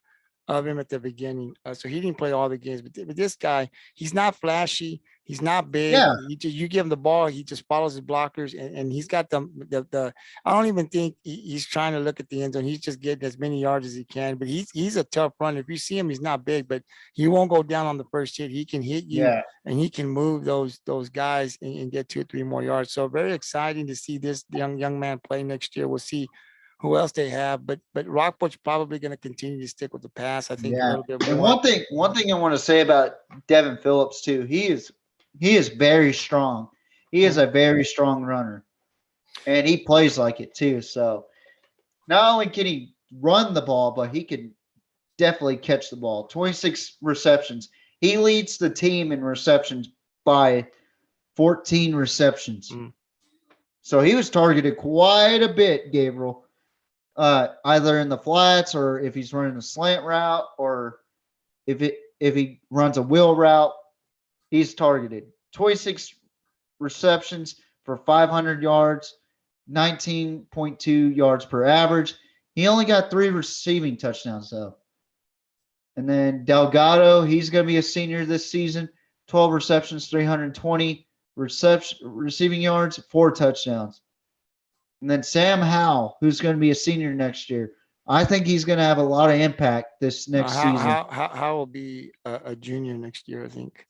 of him at the beginning. So he didn't play all the games. But this guy, he's not flashy. He's not big. Yeah. You give him the ball, he just follows his blockers. And he's got the I don't even think he's trying to look at the end zone. He's just getting as many yards as he can. But he's a tough runner. If you see him, he's not big, but he won't go down on the first hit. He can hit you. Yeah. And he can move those guys and get 2 or 3 more yards. So very exciting to see this young man play next year. We'll see who else they have, but Rockport's probably going to continue to stick with the pass. I think a little bit more. And one thing I want to say about Devin Phillips too, he is very strong. He is a very strong runner, and he plays like it too. So not only can he run the ball, but he can definitely catch the ball. 26 receptions. He leads the team in receptions by 14 receptions. So he was targeted quite a bit, Gabriel. Either in the flats or if he's running a slant route or if he runs a wheel route, he's targeted. 26 receptions for 500 yards, 19.2 yards per average. He only got 3 receiving touchdowns though. And then Delgado, he's going to be a senior this season. 12 receptions, 320 receiving yards, 4 touchdowns. And then Sam Howell, who's going to be a senior next year. I think he's going to have a lot of impact this next season. How will be a junior next year? I think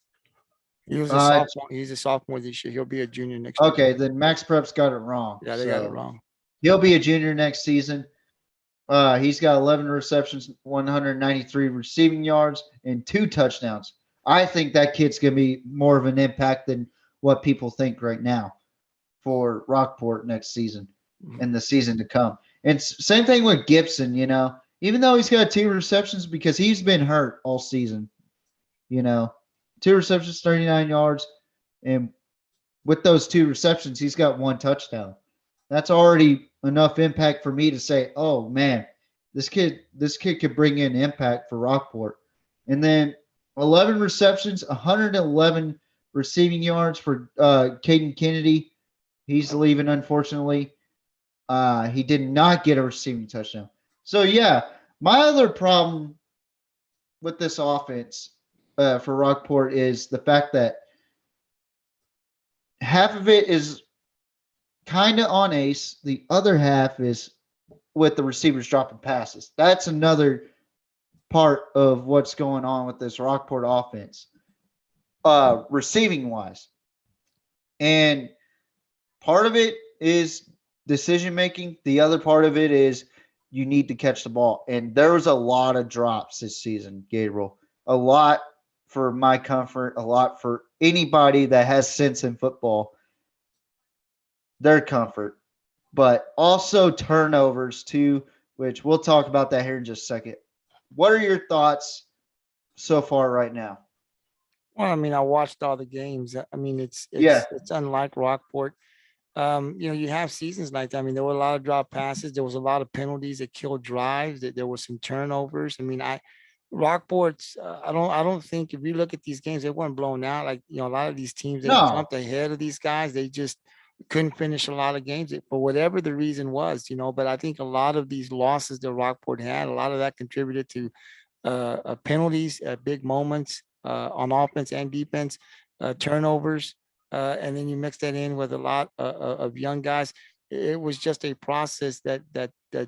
he was a Uh, sophomore. He's a sophomore this year. He'll be a junior next year. Okay, then Max Prep's got it wrong. Yeah, they got it wrong. He'll be a junior next season. He's got 11 receptions, 193 receiving yards, and 2 touchdowns. I think that kid's going to be more of an impact than what people think right now for Rockport next season and the season to come. And same thing with Gibson, even though he's got 2 receptions because he's been hurt all season, 2 receptions, 39 yards. And with those 2 receptions, he's got 1 touchdown. That's already enough impact for me to say, oh man, this kid could bring in impact for Rockport. And then 11 receptions, 111 receiving yards for Caden Kennedy. He's leaving, unfortunately. He did not get a receiving touchdown. So yeah, my other problem with this offense for Rockport is the fact that half of it is kind of on Ace. The other half is with the receivers dropping passes. That's another part of what's going on with this Rockport offense, receiving wise. And part of it is decision making. The other part of it is you need to catch the ball. And there was a lot of drops this season, Gabriel. A lot for my comfort, a lot for anybody that has sense in football, their comfort, but also turnovers too, which we'll talk about that here in just a second. What are your thoughts so far right now? Well, I mean, I watched all the games. I mean, it's unlike Rockport. You have seasons like that. I mean, there were a lot of drop passes. There was a lot of penalties that killed drives. That there were some turnovers. I mean, Rockport's. I don't think if you look at these games, they weren't blown out. Like a lot of these teams, they jumped ahead of these guys. They just couldn't finish a lot of games for whatever the reason was. But I think a lot of these losses that Rockport had, a lot of that contributed to penalties at big moments on offense and defense, turnovers. And then you mix that in with a lot of young guys. It was just a process that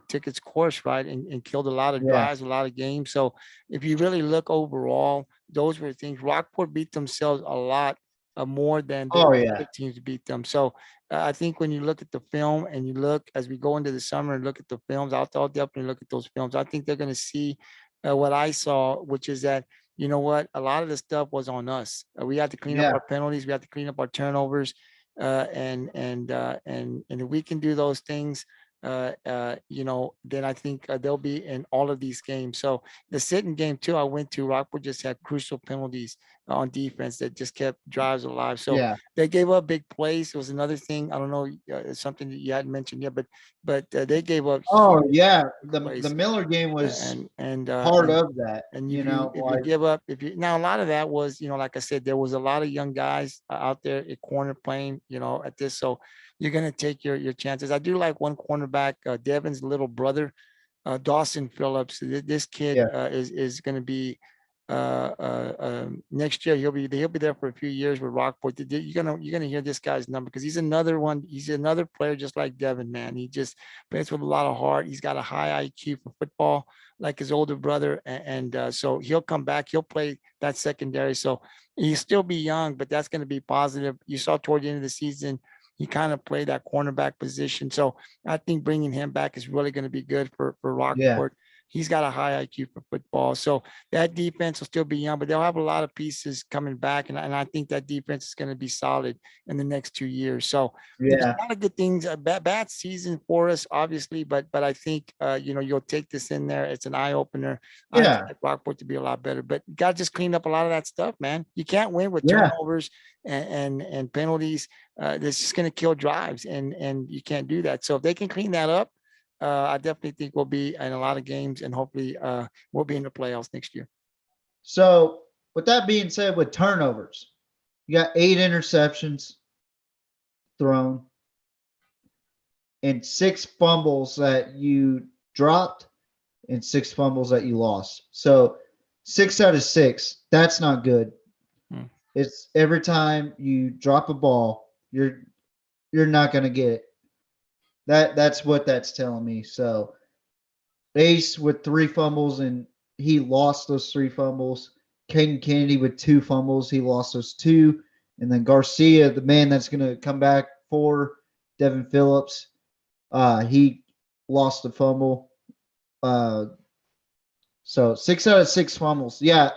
took its course, right, and killed a lot of drives, a lot of games. So if you really look overall, those were things. Rockport beat themselves a lot more than the other teams beat them. So I think when you look at the film and you look as we go into the summer and look at the films, I'll definitely look at those films. I think they're going to see what I saw, which is that you know what? A lot of the stuff was on us. We had to clean up our penalties. We had to clean up our turnovers, and if we can do those things, then I think they'll be in all of these games. So the sitting game too, I went to Rockport just had crucial penalties on defense that just kept drives alive. So they gave up big plays. It was another thing. I don't know, something that you hadn't mentioned yet, but they gave up. The Miller game was part of that. And you give up, now a lot of that was, like I said, there was a lot of young guys out there at corner playing, at this. So you're going to take your chances. I do like one cornerback, Devin's little brother, Dawson Phillips. This kid is going to be next year. He'll be there for a few years with Rockport. You're gonna hear this guy's number because he's another one. He's another player just like Devin, man. He just plays with a lot of heart. He's got a high IQ for football, like his older brother, and so he'll come back. He'll play that secondary. So he'll still be young, but that's going to be positive. You saw toward the end of the season, he kind of played that cornerback position. So I think bringing him back is really going to be good for Rockport. He's got a high IQ for football. So that defense will still be young, but they'll have a lot of pieces coming back. And I think that defense is going to be solid in the next 2 years. So there's a lot of good things. A bad season for us, obviously, but I think you'll take this in there. It's an eye opener. I expect Rockport to be a lot better, but you got to just clean up a lot of that stuff, man. You can't win with turnovers and penalties. That's just going to kill drives, and you can't do that. So if they can clean that up, I definitely think we'll be in a lot of games, and hopefully we'll be in the playoffs next year. So with that being said, with turnovers, you got 8 interceptions thrown and 6 fumbles that you dropped and 6 fumbles that you lost. So 6 out of 6, that's not good. It's every time you drop a ball, you're not going to get it. That's what that's telling me. So Ace with 3 fumbles, and he lost those 3 fumbles. Caden Kennedy with 2 fumbles, he lost those 2. And then Garcia, the man that's going to come back for Devin Phillips, he lost a fumble. So 6 out of 6 fumbles. Yeah,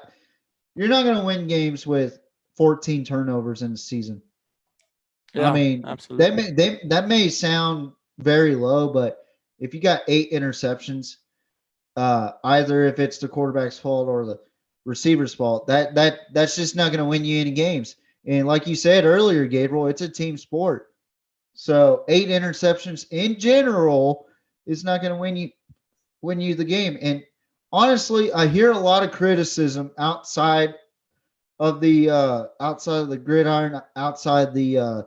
you're not going to win games with 14 turnovers in the season. Yeah, I mean, absolutely. that may sound very low, but if you got 8 interceptions, either if it's the quarterback's fault or the receiver's fault, that's just not going to win you any games. And like you said earlier, Gabriel, it's a team sport. So 8 interceptions in general is not going to win you the game. And honestly, I hear a lot of criticism outside of the Gridiron, outside the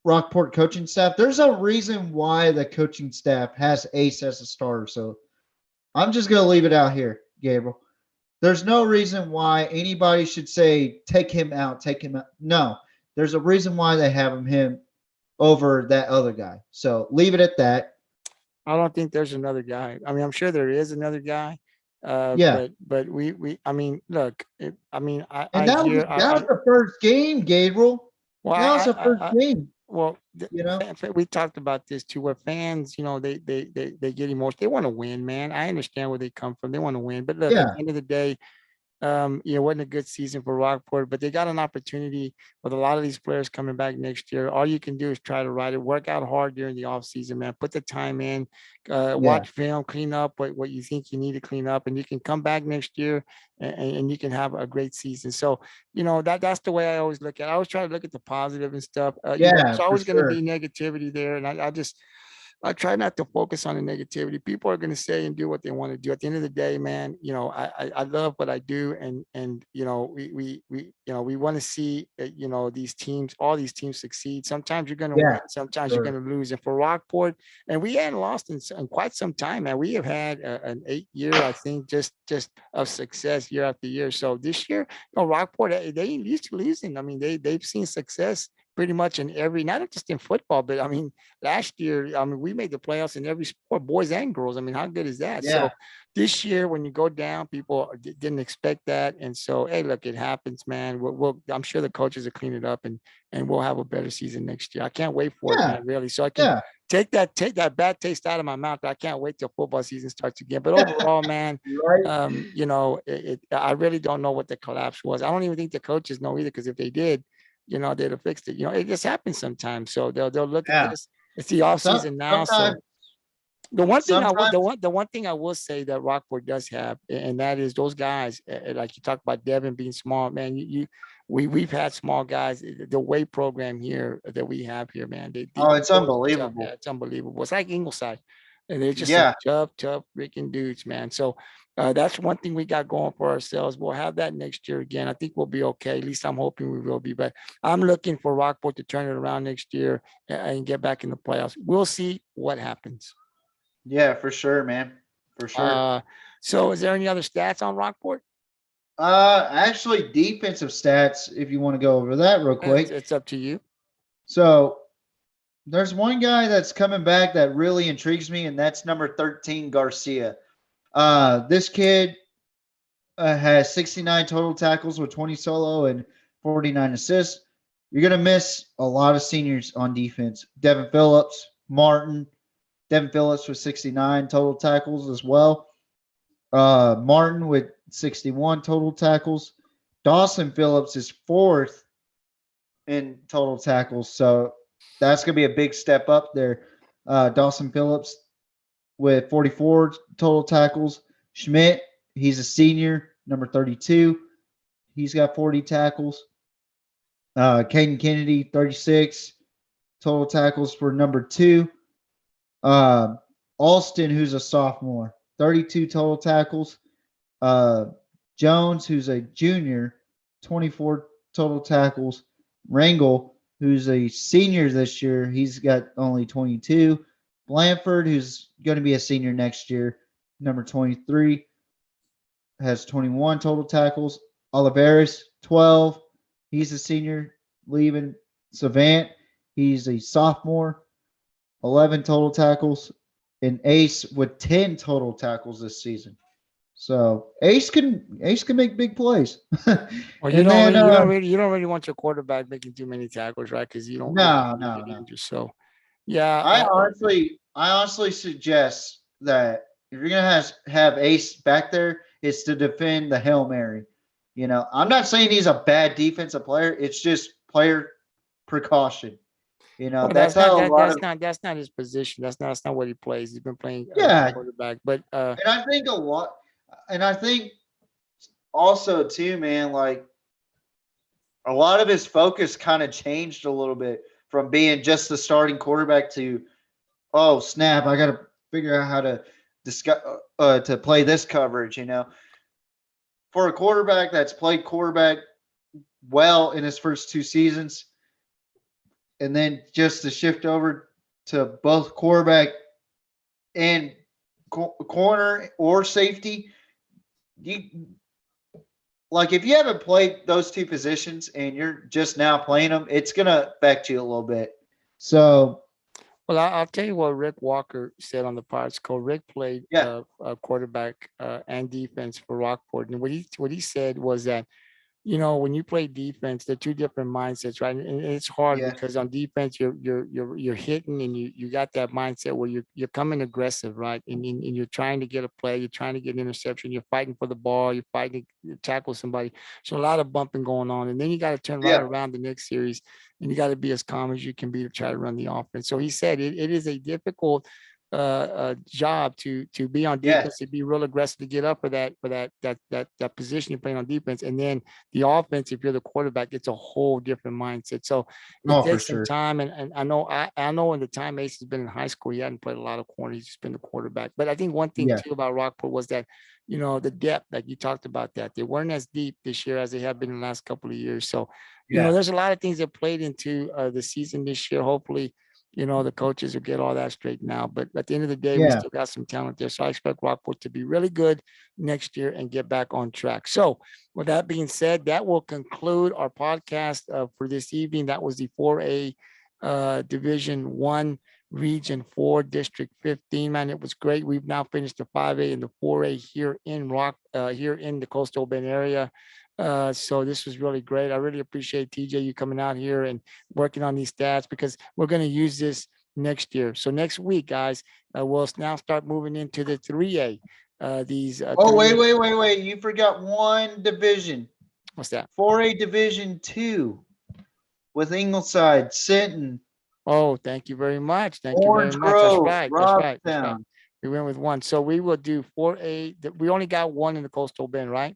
Rockport coaching staff. There's a reason why the coaching staff has Ace as a starter. So I'm just going to leave it out here, Gabriel. There's no reason why anybody should say, take him out. No, there's a reason why they have him over that other guy. So leave it at that. I don't think there's another guy. I mean, I'm sure there is another guy. But we I mean, look, that was the first game, Gabriel. Well, that was the first game. Well, we talked about this too, where fans, they get emotional. They want to win, man. I understand where they come from. They want to win. But look, at the end of the day, it wasn't a good season for Rockport, but they got an opportunity with a lot of these players coming back next year. All you can do is try to ride it, work out hard during the off season, man. Put the time in, watch film, clean up what you think you need to clean up, and you can come back next year and you can have a great season. So, that's the way I always look at it. I always try to look at the positive and stuff. There's always going to be negativity there. And I try not to focus on the negativity. People are going to say and do what they want to do. At the end of the day, man, I love what I do, and we want to see all these teams succeed. Sometimes you're going to win, sometimes you're going to lose. And for Rockport, and we hadn't lost in quite some time, man. We have had an 8-year, I think, just of success year after year. So this year, Rockport, they ain't used to losing. I mean, they've seen success pretty much in every, not just in football, but I mean, last year, we made the playoffs in every sport, boys and girls. I mean, how good is that? Yeah. So this year, when you go down, people didn't expect that. And so, hey, look, it happens, man. I'm sure the coaches will clean it up, and we'll have a better season next year. I can't wait for it, man, really. So I can take that bad taste out of my mouth. I can't wait till football season starts again. But overall, man, I really don't know what the collapse was. I don't even think the coaches know either, because if they did, they'd have fixed it. It just happens sometimes. So they'll look at this. It's the off season now. So the one thing I will say that Rockport does have, and that is those guys, like you talk about Devin being small, man. We've had small guys. The weight program here that we have here, man. It's unbelievable. It's unbelievable. It's like Ingleside, and they're just some tough freaking dudes, man. So that's one thing we got going for ourselves. We'll have that next year again. I think we'll be okay. At least I'm hoping we will be. But I'm looking for Rockport to turn it around next year and get back in the playoffs. We'll see what happens. Yeah, for sure, man. For sure. So is there any other stats on Rockport? Actually, defensive stats, if you want to go over that real quick. It's up to you. So there's one guy that's coming back that really intrigues me, and that's number 13, Garcia. This kid has 69 total tackles with 20 solo and 49 assists. You're going to miss a lot of seniors on defense. Devin Phillips, Martin. Devin Phillips with 69 total tackles as well. Martin with 61 total tackles. Dawson Phillips is fourth in total tackles. So that's going to be a big step up there. Dawson Phillips with 44 total tackles. Schmidt, he's a senior, number 32. He's got 40 tackles. Caden Kennedy, 36 total tackles for number 2. Alston, who's a sophomore, 32 total tackles. Jones, who's a junior, 24 total tackles. Rangel, who's a senior this year, he's got only 22. Blanford, who's going to be a senior next year, number 23, has 21 total tackles. Oliveris, 12. He's a senior leaving. Savant, he's a sophomore, 11 total tackles. And Ace with 10 total tackles this season. So Ace can make big plays. Well, you don't really want your quarterback making too many tackles, right? Because you don't. No. So, yeah. I honestly suggest that if you're gonna have Ace back there, it's to defend the Hail Mary. You know, I'm not saying he's a bad defensive player. It's just player precaution. You know, Well, that's not his position. That's not what he plays. He's been playing quarterback, but and I think also too, man, like a lot of his focus kind of changed a little bit from being just the starting quarterback to, oh snap, I got to figure out how to to play this coverage. You know, for a quarterback that's played quarterback well in his first 2 seasons, and then just to shift over to both quarterback and corner or safety, if you haven't played those 2 positions and you're just now playing them, it's gonna affect you a little bit. So, well, I'll tell you what Rick Walker said on the Pirates call. Rick played quarterback and defense for Rockport, and what he said was that, you know, when you play defense, they're 2 different mindsets, right? And it's hard because on defense, you're hitting and you got that mindset where you're coming aggressive, right? And you're trying to get a play, you're trying to get an interception, you're fighting for the ball, you're fighting to tackle somebody. So a lot of bumping going on, and then you got to turn right around the next series, and you got to be as calm as you can be to try to run the offense. So he said it is a difficult job to be on defense, to be real aggressive, to get up for that position you're playing on defense, and then the offense, if you're the quarterback, it's a whole different mindset. So it takes some time, and I know in the time Ace has been in high school, he hadn't played a lot of corner, he's just been the quarterback. But I think one thing too about Rockport was that, you know, the depth, like you talked about, that they weren't as deep this year as they have been in the last couple of years. So you know, there's a lot of things that played into the season this year. Hopefully, you know, the coaches will get all that straightened out. But at the end of the day, we still got some talent there. So I expect Rockport to be really good next year and get back on track. So with that being said, that will conclude our podcast for this evening. That was the 4A Division 1 Region 4 District 15. Man, it was great. We've now finished the 5A and the 4A here in here in the Coastal Bend area. So this was really great. I really appreciate TJ you coming out here and working on these stats, because we're going to use this next year. So next week, guys, we'll now start moving into the 3A. Wait. You forgot one division. What's that? 4A Division 2 with Ingleside, Sinton. Oh, thank you very much. Orange Grove, That's right. We went with one. So we will do 4A. We only got one in the Coastal Bend, right?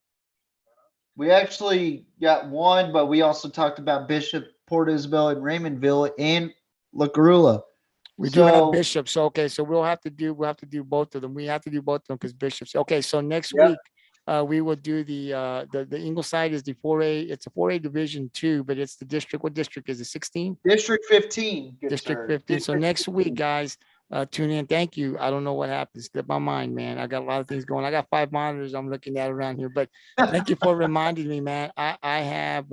We actually got one, but we also talked about Bishop, Port Isabel, and Raymondville, and La Garula. We do have Bishop. So okay, so we'll have to do both of them. We have to do both of them because Bishop's okay. So next week we will do the Ingleside is the 4A. It's a 4A Division 2, but it's the district. What district is it? 16? District 15. District 15. So next week, guys, tune in. Thank you. I don't know what happened. Slipped my mind, man. I got a lot of things going. I got 5 monitors I'm looking at around here, but thank you for reminding me, man. I have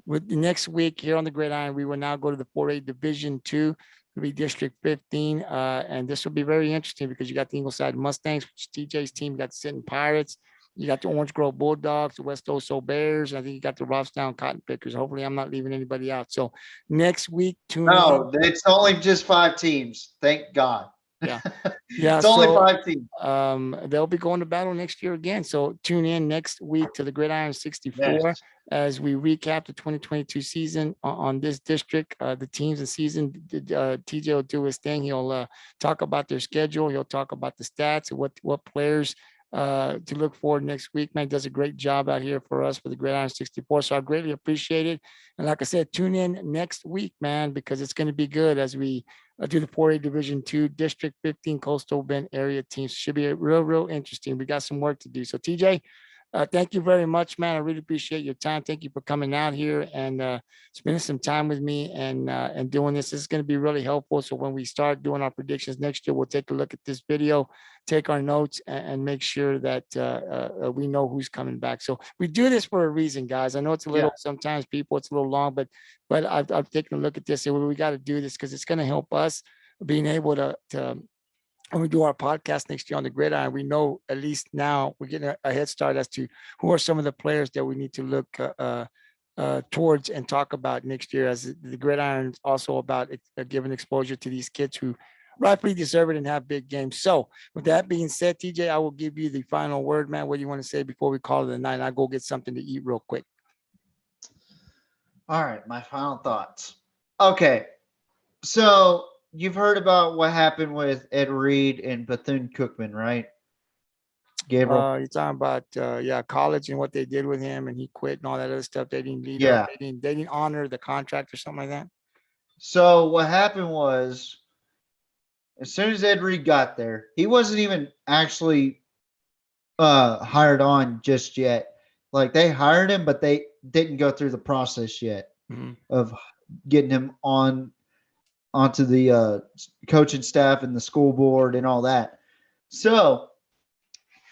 with the next week here on the Gridiron, we will now go to the 4A Division 2. It'll be District 15, and this will be very interesting because you got the Ingleside Mustangs, which is TJ's team. You got the Sinton Pirates. You got the Orange Grove Bulldogs, the West Oso Bears. I think you got the Robstown Cotton Pickers. Hopefully, I'm not leaving anybody out. So next week, tune in. No, it's only just 5 teams. Thank God. Yeah. Yeah. It's only So 5 teams. they'll be going to battle next year again. So tune in next week to the Gridiron 64 Yes. as we recap the 2022 season on this district. The teams and season, TJ will do his thing. He'll talk about their schedule. He'll talk about the stats and what players to look forward next week. Man, does a great job out here for us for the Gridiron 64. So I greatly appreciate it. And like I said, tune in next week, man, because it's going to be good as we do the 4A Division II District 15 Coastal Bend area teams. Should be real interesting. We got some work to do. So TJ, thank you very much, man. I really appreciate your time. Thank you for coming out here and spending some time with me and doing this. This is going to be really helpful. So when we start doing our predictions next year, we'll take a look at this video, take our notes, and make sure that we know who's coming back. So we do this for a reason, guys. I know it's a little sometimes people it's a little long, but I've taken a look at this and we got to do this because it's going to help us being able to when we do our podcast next year on the Gridiron, we know at least now we're getting a head start as to who are some of the players that we need to look towards and talk about next year, as the Gridiron is also about giving exposure to these kids who rightfully deserve it and have big games. So with that being said, TJ, I will give you the final word, man. What do you want to say before we call it a night? I'll go get something to eat real quick. All right, my final thoughts. Okay, so you've heard about what happened with Ed Reed and Bethune-Cookman, right? Gabriel? You're talking about college and what they did with him, and he quit and all that other stuff. They didn't lead Yeah. up. They didn't honor the contract or something like that. So what happened was, as soon as Ed Reed got there, he wasn't even actually hired on just yet. Like they hired him, but they didn't go through the process yet of getting him onto the coaching staff and the school board and all that. So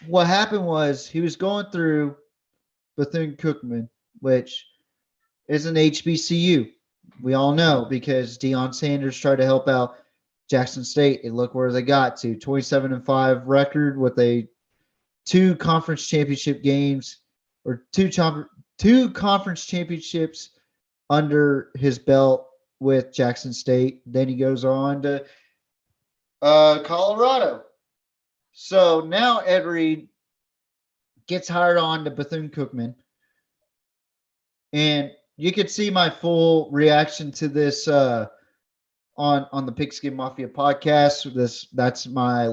what happened was he was going through Bethune-Cookman, which is an HBCU. We all know because Deion Sanders tried to help out Jackson State, and look where they got to 27-5 record with a 2 conference championship games or two conference championships under his belt with Jackson State. Then he goes on to Colorado. So now Ed Reed gets hired on to Bethune-Cookman, and you could see my full reaction to this on the Pigskin Mafia podcast. That's my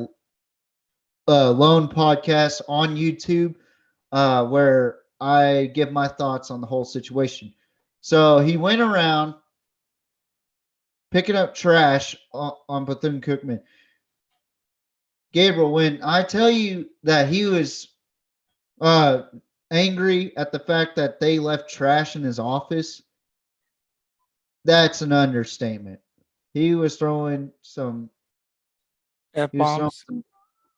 lone podcast on YouTube where I give my thoughts on the whole situation. So he went around picking up trash on Bethune-Cookman. Gabriel, when I tell you that he was angry at the fact that they left trash in his office, that's an understatement. He was throwing some F-bombs.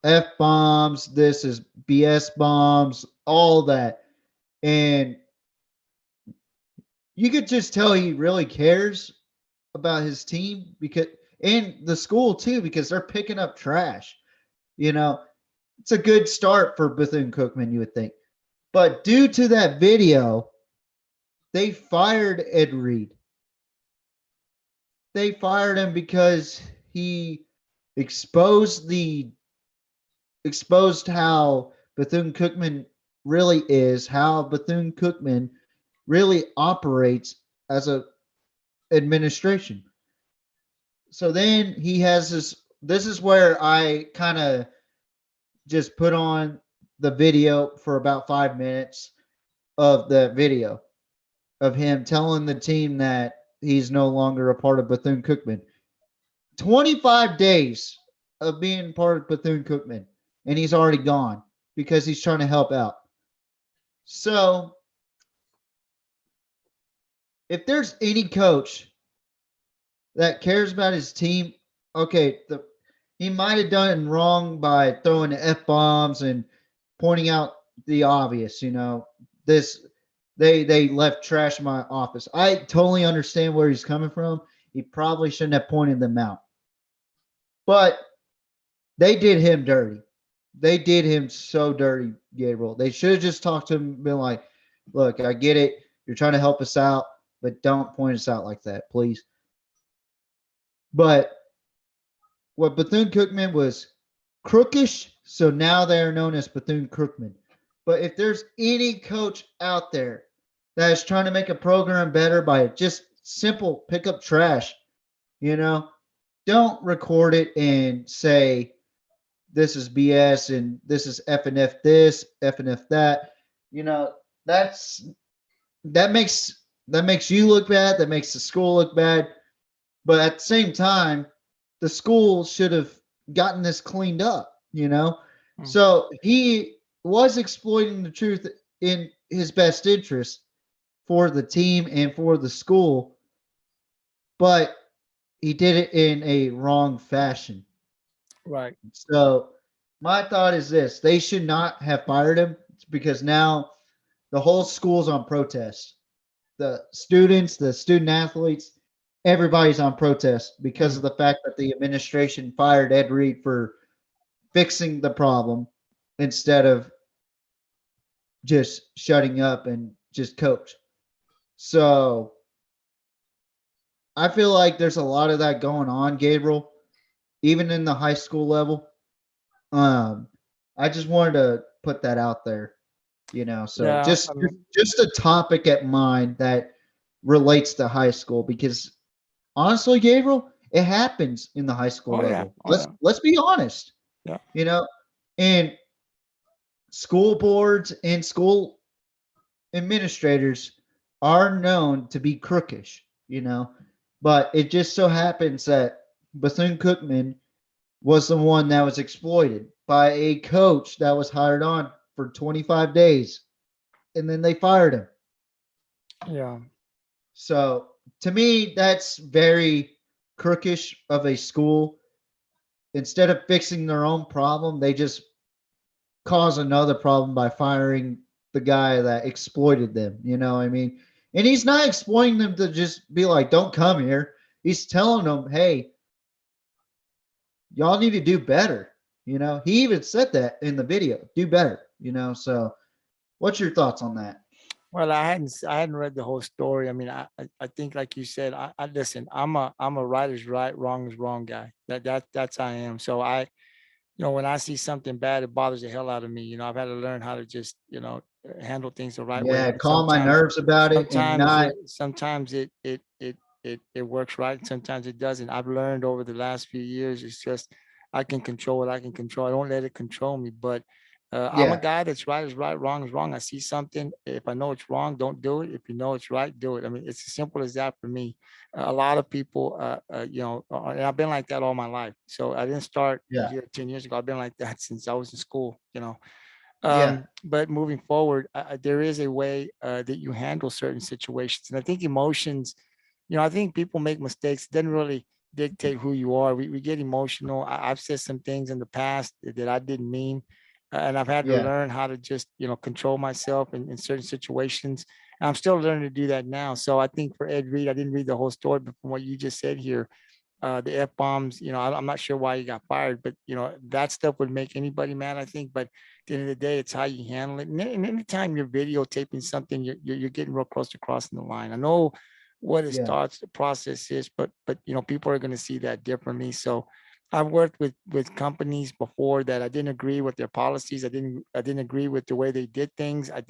F-bombs. This is BS bombs, all that. And you could just tell he really cares about his team and the school too, because they're picking up trash. You know, it's a good start for Bethune-Cookman, you would think. But due to that video, they fired Ed Reed. They fired him because he exposed how Bethune-Cookman really is, how Bethune-Cookman really operates as a administration. So then he has this is where I kind of just put on the video for about 5 minutes of the video of him telling the team that he's no longer a part of Bethune-Cookman. 25 days of being part of Bethune-Cookman, and he's already gone because he's trying to help out. So if there's any coach that cares about his team, okay, he might have done wrong by throwing the F-bombs and pointing out the obvious, they left trash in my office. I totally understand where he's coming from. He probably shouldn't have pointed them out. But they did him dirty. They did him so dirty, Gabriel. They should have just talked to him and been like, look, I get it. You're trying to help us out, but don't point us out like that, please. But what Bethune-Cookman was crookish, so now they are known as Bethune-Cookman. But if there's any coach out there that is trying to make a program better by just simple pick up trash, don't record it and say this is BS and this is F and F this, F and F that. That's that makes you look bad, that makes the school look bad. But at the same time, the school should have gotten this cleaned up. So he was exploiting the truth in his best interest for the team and for the school, but he did it in a wrong fashion. Right. So my thought is this: they should not have fired him because now the whole school's on protest. The students, the student athletes, everybody's on protest because of the fact that the administration fired Ed Reed for fixing the problem instead of just shutting up and just coach. So I feel like there's a lot of that going on, Gabriel, even in the high school level. I just wanted to put that out there, so Yeah. just I mean, just a topic at mind that relates to high school because honestly, Gabriel, it happens in the high school oh yeah. level. Oh yeah. Let's be honest. Yeah. And school boards and school administrators are known to be crookish. But it just so happens that Bethune-Cookman was the one that was exploited by a coach that was hired on for 25 days and then they fired him. Yeah. So to me, that's very crookish of a school. Instead of fixing their own problem, they just cause another problem by firing the guy that exploited them. You know what I mean? And he's not exploiting them to just be like, don't come here. He's telling them, hey, y'all need to do better. He even said that in the video, do better. So what's your thoughts on that? Well, I hadn't read the whole story. I mean, I think like you said, I listen, I'm a right is right, wrong is wrong guy. That's I am. So when I see something bad, it bothers the hell out of me. I've had to learn how to just, handle things the right way. Yeah, And calm my nerves about it and not. sometimes it works right. And sometimes it doesn't. I've learned over the last few years. It's just I can control what I can control. I don't let it control me. But I'm a Yeah, guy that's right is right, wrong is wrong. I see something. If I know it's wrong, don't do it. If you know it's right, do it. I mean, it's as simple as that for me. A lot of people, and I've been like that all my life. So I didn't start yeah, here 10 years ago. I've been like that since I was in school. yeah, But moving forward, there is a way that you handle certain situations. And I think emotions, I think people make mistakes. It doesn't really dictate who you are. We get emotional. I've said some things in the past that I didn't mean. And I've had to yeah, learn how to just, control myself in certain situations. And I'm still learning to do that now. So I think for Ed Reed, I didn't read the whole story, but from what you just said here, the F bombs, I'm not sure why he got fired, but that stuff would make anybody mad, I think. But at the end of the day, it's how you handle it. And anytime you're videotaping something, you're getting real close to crossing the line. I know what his yeah, thoughts, the process is, but people are going to see that differently. So I've worked with companies before that I didn't agree with their policies. I didn't agree with the way they did things. I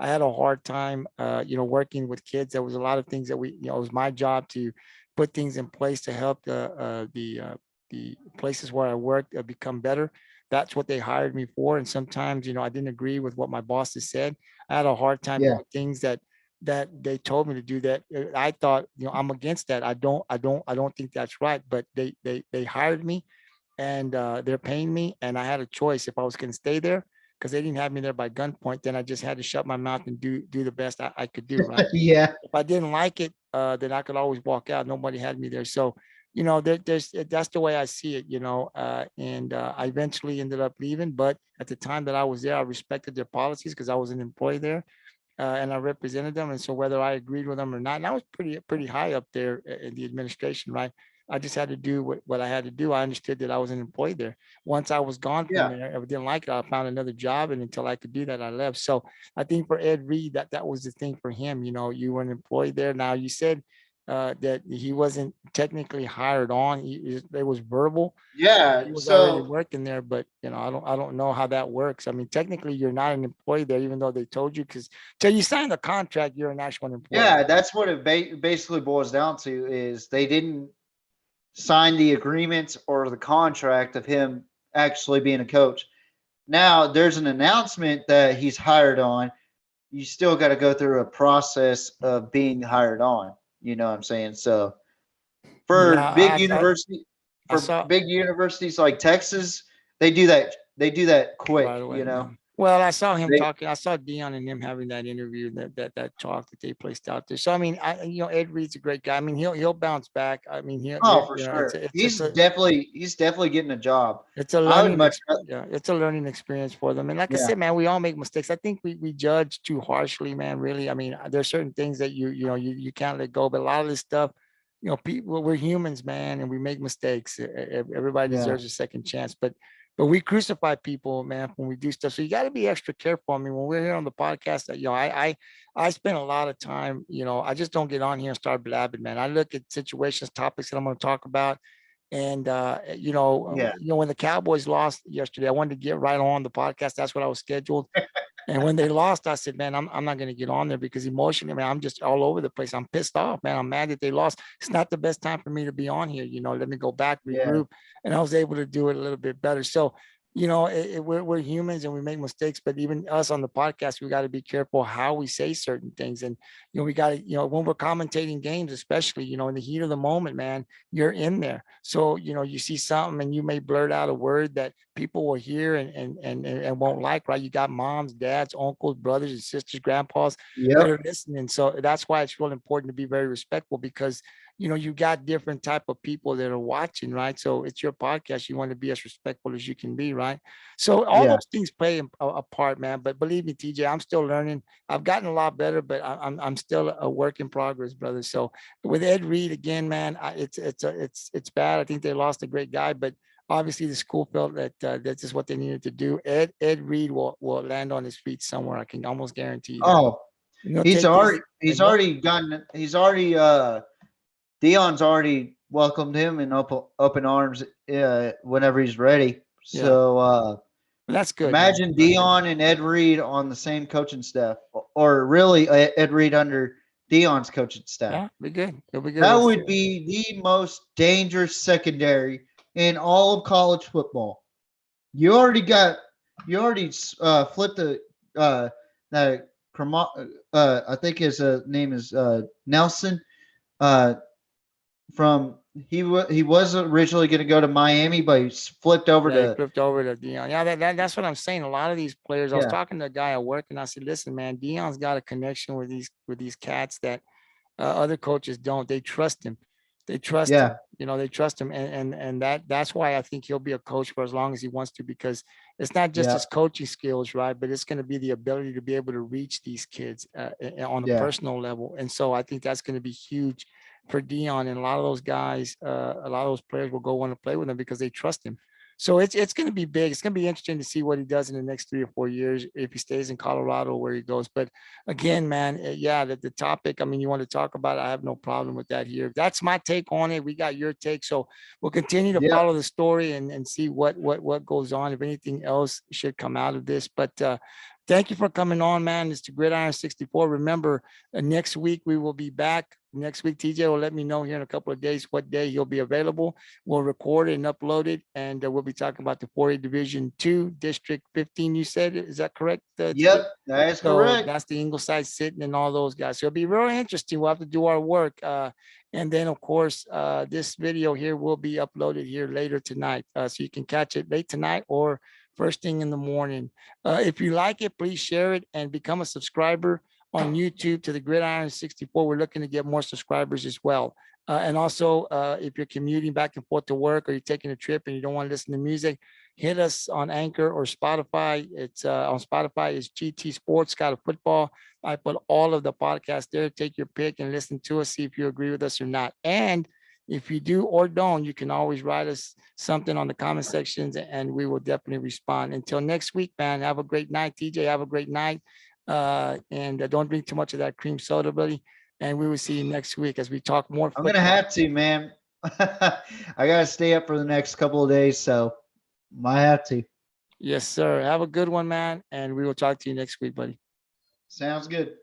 had a hard time, working with kids. There was a lot of things that it was my job to put things in place to help the places where I worked become better. That's what they hired me for. And sometimes, I didn't agree with what my bosses said. I had a hard time yeah, doing things that they told me to do that I thought, I'm against that. I don't think that's right. But they hired me and they're paying me. And I had a choice if I was going to stay there because they didn't have me there by gunpoint. Then I just had to shut my mouth and do the best I could do. Right. yeah, If I didn't like it, then I could always walk out. Nobody had me there. So, that's the way I see it. And I eventually ended up leaving. But at the time that I was there, I respected their policies because I was an employee there. And I represented them. And so whether I agreed with them or not, and I was pretty high up there in the administration, right? I just had to do what I had to do. I understood that I was an employee there. Once I was gone from yeah, there, I didn't like it. I found another job, and until I could do that, I left. So I think for Ed Reed, that was the thing for him. You were an employee there. Now you said that he wasn't technically hired on. It was verbal. Yeah. He was already So working there, but I don't know how that works. I mean, technically, you're not an employee there, even though they told you, because till you sign the contract, you're an actual employee. yeah, that's what it basically boils down to is they didn't sign the agreements or the contract of him actually being a coach. Now there's an announcement that he's hired on. You still got to go through a process of being hired on. You know what I'm saying? So for Yeah, big I university, I for saw big universities like Texas, they do that. They do that quick. right away. You know. Yeah. Well, I saw him They, talking. I saw Dion and him having that interview, that talk that they placed out there. So I mean, Ed Reed's a great guy. I mean, he'll bounce back. I mean, oh, for it's sure. it's a He's definitely getting a job. it's a I would learning much. yeah, it's a learning experience for them. And like I Yeah. said, man, we all make mistakes. I think we judge too harshly, man. Really, I mean, there's certain things that you can't let go. But a lot of this stuff, people, we're humans, man, and we make mistakes. Everybody Yeah. deserves a second chance. But we crucify people, man, when we do stuff. So you got to be extra careful. I mean, when we're here on the podcast, I spend a lot of time. I just don't get on here and start blabbing, man. I look at situations, topics that I'm going to talk about. And Yeah. when the Cowboys lost yesterday, I wanted to get right on the podcast. That's what I was scheduled. And when they lost, I said, man, I'm not going to get on there because emotionally, man, I'm just all over the place. I'm pissed off, man. I'm mad that they lost. It's not the best time for me to be on here. Let me go back, Yeah. regroup. And I was able to do it a little bit better. So, we're humans and we make mistakes, but even us on the podcast, we got to be careful how we say certain things. And, we got to, when we're commentating games, especially, in the heat of the moment, man, you're in there. So, you see something and you may blurt out a word that people will hear and won't like, right? You got moms, dads, uncles, brothers and sisters, grandpas that Yep. are listening. So that's why it's real important to be very respectful because you got different type of people that are watching, right? So it's your podcast. You want to be as respectful as you can be, right? So all Yeah. those things play a part, man. But believe me, TJ, I'm still learning. I've gotten a lot better, but I'm still a work in progress, brother. So with Ed Reed again, man, it's bad. I think they lost a great guy, but obviously the school felt that that's just what they needed to do. Ed Reed will land on his feet somewhere. I can almost guarantee you that. Oh, he's already gotten. He's already. Dion's already welcomed him in open arms. Whenever he's ready. So that's good. imagine Dion and Ed Reed on the same coaching staff, or really Ed Reed under Dion's coaching staff. Yeah, be good. It'll be good. That would be the most dangerous secondary in all of college football. You already flipped that I think his name is Nelson. From he was originally going to go to Miami, but he flipped over to Dion. Yeah, that's what I'm saying. A lot of these players. I was Yeah. talking to a guy at work, and I said, "Listen, man, Dion's got a connection with these cats that other coaches don't. They trust him. They trust him. They trust him, and that's why I think he'll be a coach for as long as he wants to, because it's not just his coaching skills, right? But it's going to be the ability to be able to reach these kids on a personal level, and so I think that's going to be huge for Dion. And a lot of those guys, a lot of those players will go want to play with him because they trust him. So it's going to be big. It's going to be interesting to see what he does in the next 3 or 4 years if he stays in Colorado, where he goes. But again, man, the topic, I mean, you want to talk about it, I have no problem with that here. That's my take on it. We got your take. So we'll continue to follow the story and see what goes on, if anything else should come out of this. But thank you for coming on, man. It's the Gridiron 64. Remember, next week we will be back. Next week, TJ will let me know here in a couple of days what day he'll be available. We'll record it and upload it, and we'll be talking about the 4A Division 2, District 15, you said. Is that correct? Yep, that is correct. That's the Ingleside Sitting and all those guys. So it'll be really interesting. We'll have to do our work. And then, of course, this video here will be uploaded here later tonight. So you can catch it late tonight or first thing in the morning. If you like it, please share it and become a subscriber on YouTube to the Gridiron 64. We're looking to get more subscribers as well. And also, if you're commuting back and forth to work, or you're taking a trip and you don't want to listen to music, hit us on Anchor or Spotify. It's on Spotify is GT Sports, Scott of Football. I put all of the podcasts there. Take your pick and listen to us. See if you agree with us or not. And if you do or don't, you can always write us something on the comment sections, and we will definitely respond. Until next week, man, have a great night. TJ, have a great night. And don't drink too much of that cream soda, buddy. And we will see you next week as we talk more. I'm gonna football. have to, man. I gotta stay up for the next couple of days, so might have to. Yes, sir. Have a good one, man. And we will talk to you next week, buddy. Sounds good.